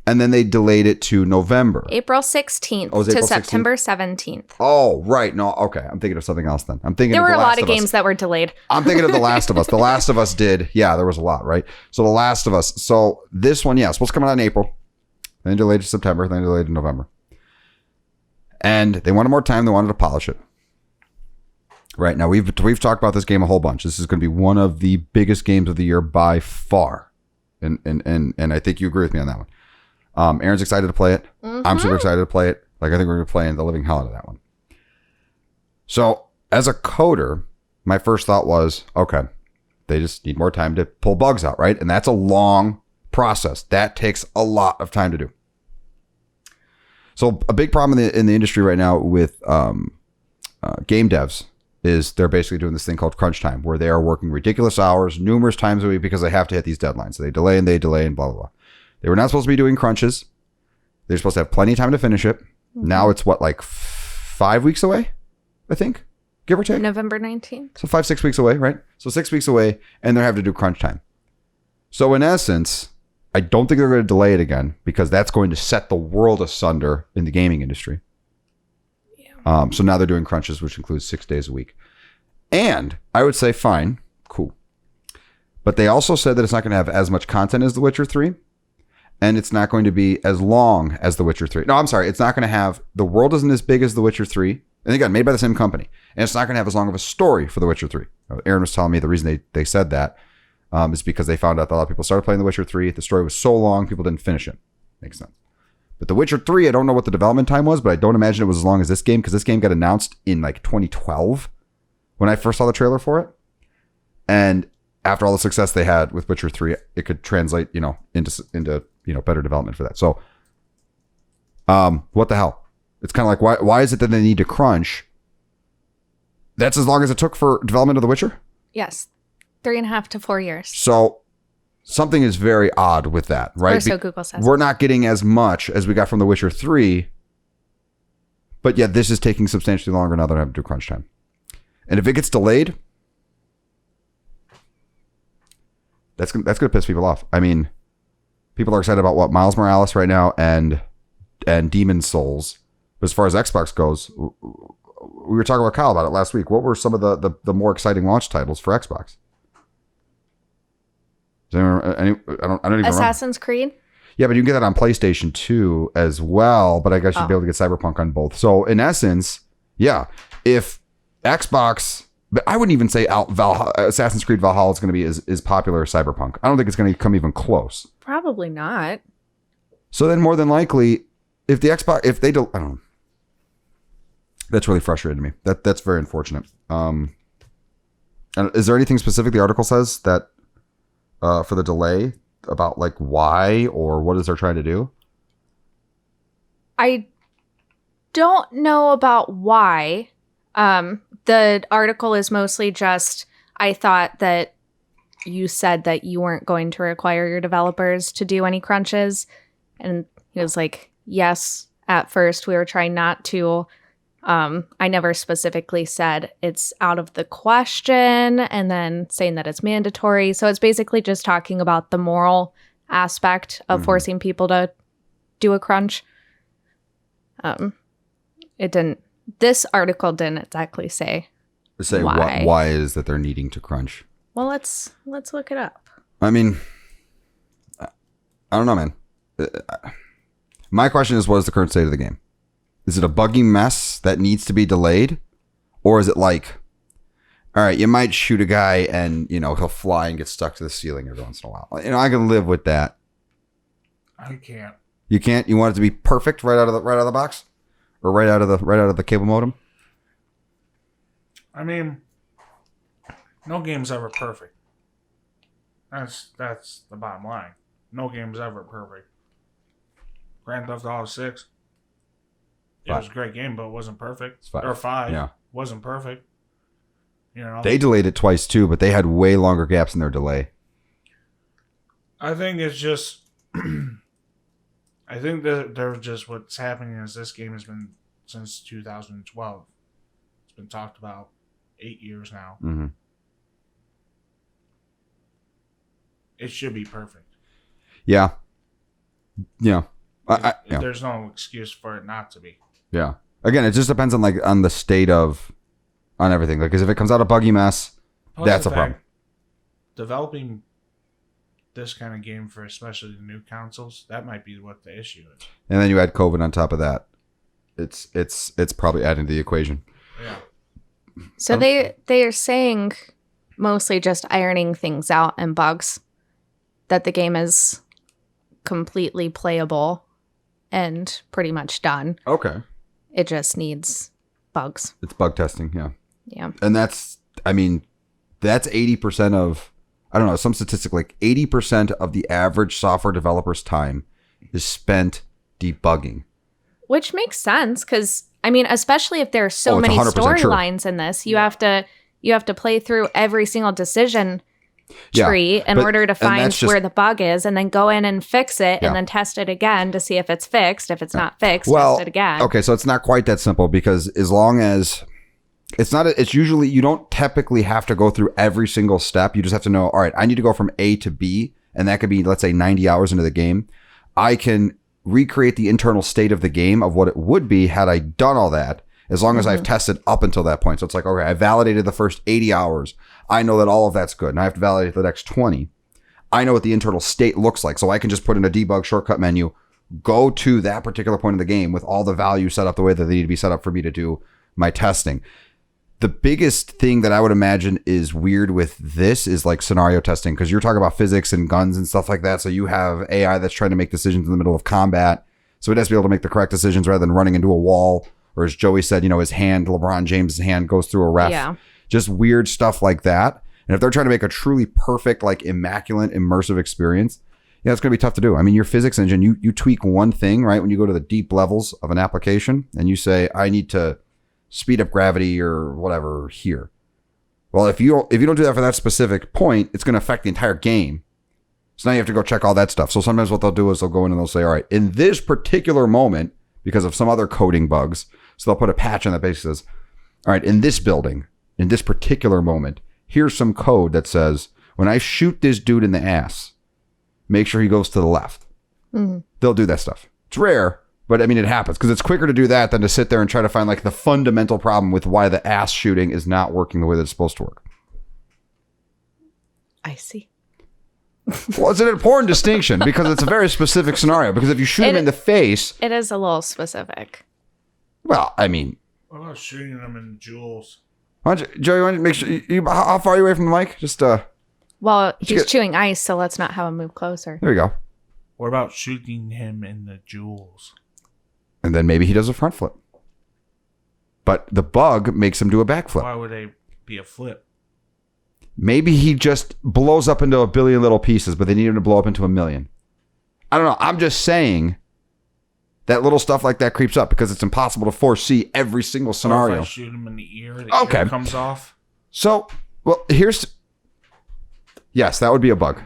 And then they delayed it to November. April 16th Oh, it was to April 16th? September 17th. Oh, right. No, okay. I'm thinking of something else then. I'm thinking There of were The a Last lot of of Us. games that were delayed. I'm thinking of The Last of Us. The Last of Us did. Yeah, there was a lot, right? So The Last of Us. So this one, yeah, it's supposed to come out in April. Then delayed to September. Then delayed to November. And they wanted more time. They wanted to polish it. Right. Now, we've talked about this game a whole bunch. This is going to be one of the biggest games of the year by far. And I think you agree with me on that one. Erin's excited to play it. Mm-hmm. I'm super excited to play it. Like, I think we're going to be playing the living hell out of that one. So, as a coder, my first thought was, okay, they just need more time to pull bugs out, right? And that's a long process. That takes a lot of time to do. So, a big problem in the industry right now with game devs is they're basically doing this thing called crunch time, where they are working ridiculous hours numerous times a week because they have to hit these deadlines. So they delay and blah, blah, blah. They were not supposed to be doing crunches. They're supposed to have plenty of time to finish it. Mm-hmm. Now it's what, like 5 weeks away, I think, give or take? November 19th. So 5-6 weeks away, right? So 6 weeks away, and they're having to do crunch time. So in essence, I don't think they're going to delay it again because that's going to set the world asunder in the gaming industry. Yeah. So now they're doing crunches, which includes 6 days a week. And I would say, fine, cool. But they also said that it's not going to have as much content as The Witcher 3. And it's not going to be as long as The Witcher 3. No, I'm sorry. It's not going to have... The world isn't as big as The Witcher 3. And again, made by the same company. And it's not going to have as long of a story for The Witcher 3. Erin was telling me the reason they said that is because they found out that a lot of people started playing The Witcher 3. The story was so long, people didn't finish it. Makes sense. But The Witcher 3, I don't know what the development time was, but I don't imagine it was as long as this game because this game got announced in like 2012 when I first saw the trailer for it. And after all the success they had with Witcher 3, it could translate, into better development for that. So, what the hell? It's kind of like, why is it that they need to crunch? That's as long as it took for development of The Witcher? Yes. 3.5 to 4 years. So, something is very odd with that, right? Or so Google says. We're not getting as much as we got from The Witcher 3, but yet this is taking substantially longer now that I have to do crunch time. And if it gets delayed, that's going to piss people off. I mean, people are excited about what Miles Morales right now and Demon's Souls. But as far as Xbox goes, we were talking about Kyle about it last week. What were some of the more exciting launch titles for Xbox? Does anyone, I don't even Assassin's Creed? Yeah, but you can get that on PlayStation 2 as well. But I guess you'd be able to get Cyberpunk on both. So in essence, yeah, if Xbox, but I wouldn't even say Assassin's Creed Valhalla is going to be as popular as Cyberpunk. I don't think it's going to come even close. Probably not. So then, more than likely, if the Xbox, I don't know. That's really frustrating to me. That's very unfortunate. And is there anything specific the article says that for the delay about like why or what is they're trying to do? I don't know about why. The article is mostly just, I thought that you said that you weren't going to require your developers to do any crunches. And he was like, yes, at first we were trying not to. I never specifically said it's out of the question and then saying that it's mandatory. So it's basically just talking about the moral aspect of forcing people to do a crunch. This article didn't exactly say why it is that they're needing to crunch. Well, let's look it up. I mean, I don't know, man. My question is, what is the current state of the game? Is it a buggy mess that needs to be delayed? Or is it like, all right, you might shoot a guy and, he'll fly and get stuck to the ceiling every once in a while. I can live with that. I can't. You can't? You want it to be perfect right out of the box? Or right out of the cable modem? I mean, no game's ever perfect. That's the bottom line. No game's ever perfect. Grand Theft Auto 6. It was a great game, but it wasn't perfect. Or 5. Yeah. Wasn't perfect. They delayed it twice too, but they had way longer gaps in their delay. I think it's just... I think that they're just... What's happening is this game has been since 2012. It's been talked about 8 years now. Mm-hmm. It should be perfect. Yeah. Yeah. There's no excuse for it not to be. Yeah. Again, it just depends on the state on everything. Like, 'cause if it comes out a buggy mess, that's a problem. Developing this kind of game for especially the new consoles, that might be what the issue is. And then you add COVID on top of that. It's probably adding to the equation. Yeah. So they are saying mostly just ironing things out and bugs, that the game is completely playable and pretty much done. Okay. It just needs bugs. It's bug testing, yeah. Yeah. And that's 80% of, I don't know, some statistic like 80% of the average software developer's time is spent debugging. Which makes sense because, especially if there are so many storylines in this, you have to play through every single decision tree in order to find where the bug is and then go in and fix it and then test it again to see if it's fixed. If it's not fixed, test it again. Okay, so it's not quite that simple because as long as it's usually, you don't typically have to go through every single step. You just have to know, all right, I need to go from A to B, and that could be, let's say, 90 hours into the game. I can recreate the internal state of the game of what it would be had I done all that, as long as I've tested up until that point. So it's like, okay, I validated the first 80 hours. I know that all of that's good. And I have to validate the next 20. I know what the internal state looks like. So I can just put in a debug shortcut menu, go to that particular point of the game with all the values set up the way that they need to be set up for me to do my testing. The biggest thing that I would imagine is weird with this is like scenario testing, because you're talking about physics and guns and stuff like that. So you have AI that's trying to make decisions in the middle of combat. So it has to be able to make the correct decisions rather than running into a wall. Or as Joey said, his hand, LeBron James' hand goes through a ref. Yeah. Just weird stuff like that. And if they're trying to make a truly perfect, like immaculate, immersive experience, it's going to be tough to do. Your physics engine, you tweak one thing, right? When you go to the deep levels of an application and you say, I need to speed up gravity or whatever here. Well, if you don't do that for that specific point, it's going to affect the entire game. So now you have to go check all that stuff. So sometimes what they'll do is they'll go in and they'll say, all right, in this particular moment, because of some other coding bugs, so they'll put a patch on that basis. All right, in this building, in this particular moment, here's some code that says, when I shoot this dude in the ass, make sure he goes to the left. Mm-hmm. They'll do that stuff. It's rare, but it happens because it's quicker to do that than to sit there and try to find like the fundamental problem with why the ass shooting is not working the way that it's supposed to work. I see. Well, it's an important distinction because it's a very specific scenario. Because if you shoot him in the face, it is a little specific. Well, what about shooting them in jewels? Joey, why don't you make sure how far are you away from the mic? Just Well, he's chewing ice, so let's not have him move closer. There you go. What about shooting him in the jewels? And then maybe he does a front flip. But the bug makes him do a back flip. Why would they be a flip? Maybe he just blows up into a billion little pieces, but they need him to blow up into a million. I don't know. I'm just saying that little stuff like that creeps up because it's impossible to foresee every single scenario. Or if I shoot him in the ear, the ear comes off. So, yes, that would be a bug.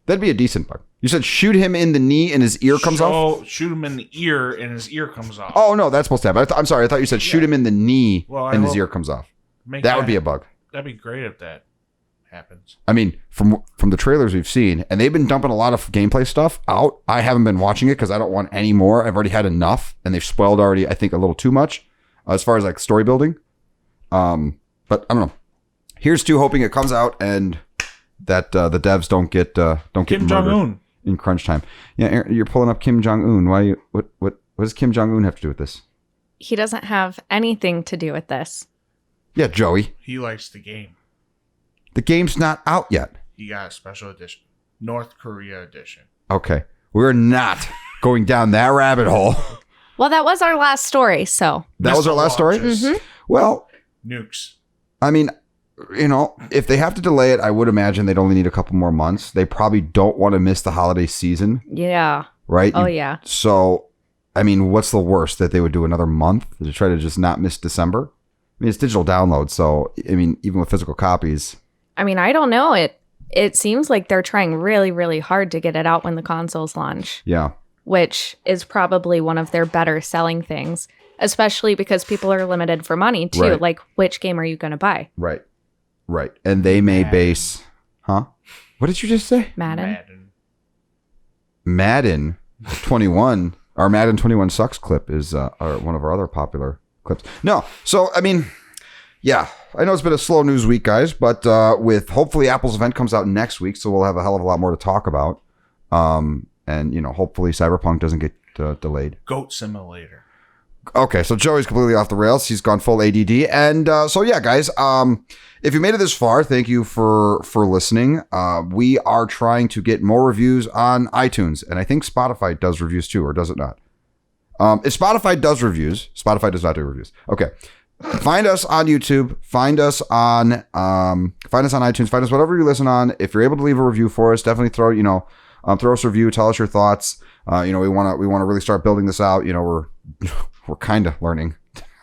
That'd be a decent bug. You said shoot him in the knee and his ear comes off? Shoot him in the ear and his ear comes off. Oh, no, that's supposed to happen. I'm sorry. I thought you said shoot him in the knee and his ear comes off. That would be a bug. That'd be great if that happens. I mean, from the trailers we've seen, and they've been dumping a lot of gameplay stuff out. I haven't been watching it because I don't want any more. I've already had enough, and they've spoiled already, I think, a little too much as far as like story building. But I don't know. Here's to hoping it comes out and that the devs don't get Kim Jong-un in crunch time. Yeah, Aaron, you're pulling up Kim Jong-un. Why? What does Kim Jong-un have to do with this? He doesn't have anything to do with this. Yeah, Joey. He likes the game. The game's not out yet. He got a special edition, North Korea edition. Okay, we're not going down that rabbit hole. Well, that was our last story, so. That was our last story? Mm-hmm. Well, nukes. I mean, you know, if they have to delay it, I would imagine they'd only need a couple more months. They probably don't want to miss the holiday season. Yeah. Right? Oh, yeah. So, I mean, what's the worst that they would do another month to try to just not miss December? I mean, it's digital download, so, I mean, even with physical copies. I mean, I don't know. It seems like they're trying really, really hard to get it out when the consoles launch. Yeah. Which is probably one of their better selling things, especially because people are limited for money, too. Right. Like, which game are you going to buy? Right. Right. And they may base... Huh? What did you just say? Madden 21. Our Madden 21 sucks clip is one of our other popular clips. No. So, I mean... Yeah, I know it's been a slow news week, guys, but with hopefully Apple's event comes out next week, so we'll have a hell of a lot more to talk about. And, you know, hopefully Cyberpunk doesn't get delayed. Goat Simulator. Okay, so Joey's completely off the rails. He's gone full ADD. And so, yeah, guys, if you made it this far, thank you for listening. We are trying to get more reviews on iTunes, and I think Spotify does reviews too, or does it not? If Spotify does reviews, Spotify does not do reviews. Okay. Find us on YouTube. Find us on iTunes. Find us whatever you listen on. If you're able to leave a review for us, definitely throw us a review. Tell us your thoughts. We want to really start building this out. You know, we're kind of learning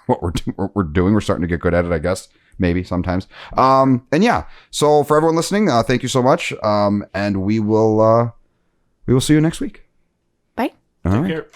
what we're doing. We're starting to get good at it, I guess. Maybe sometimes. And yeah. So for everyone listening, thank you so much. And we will see you next week. Bye. All Take right. care.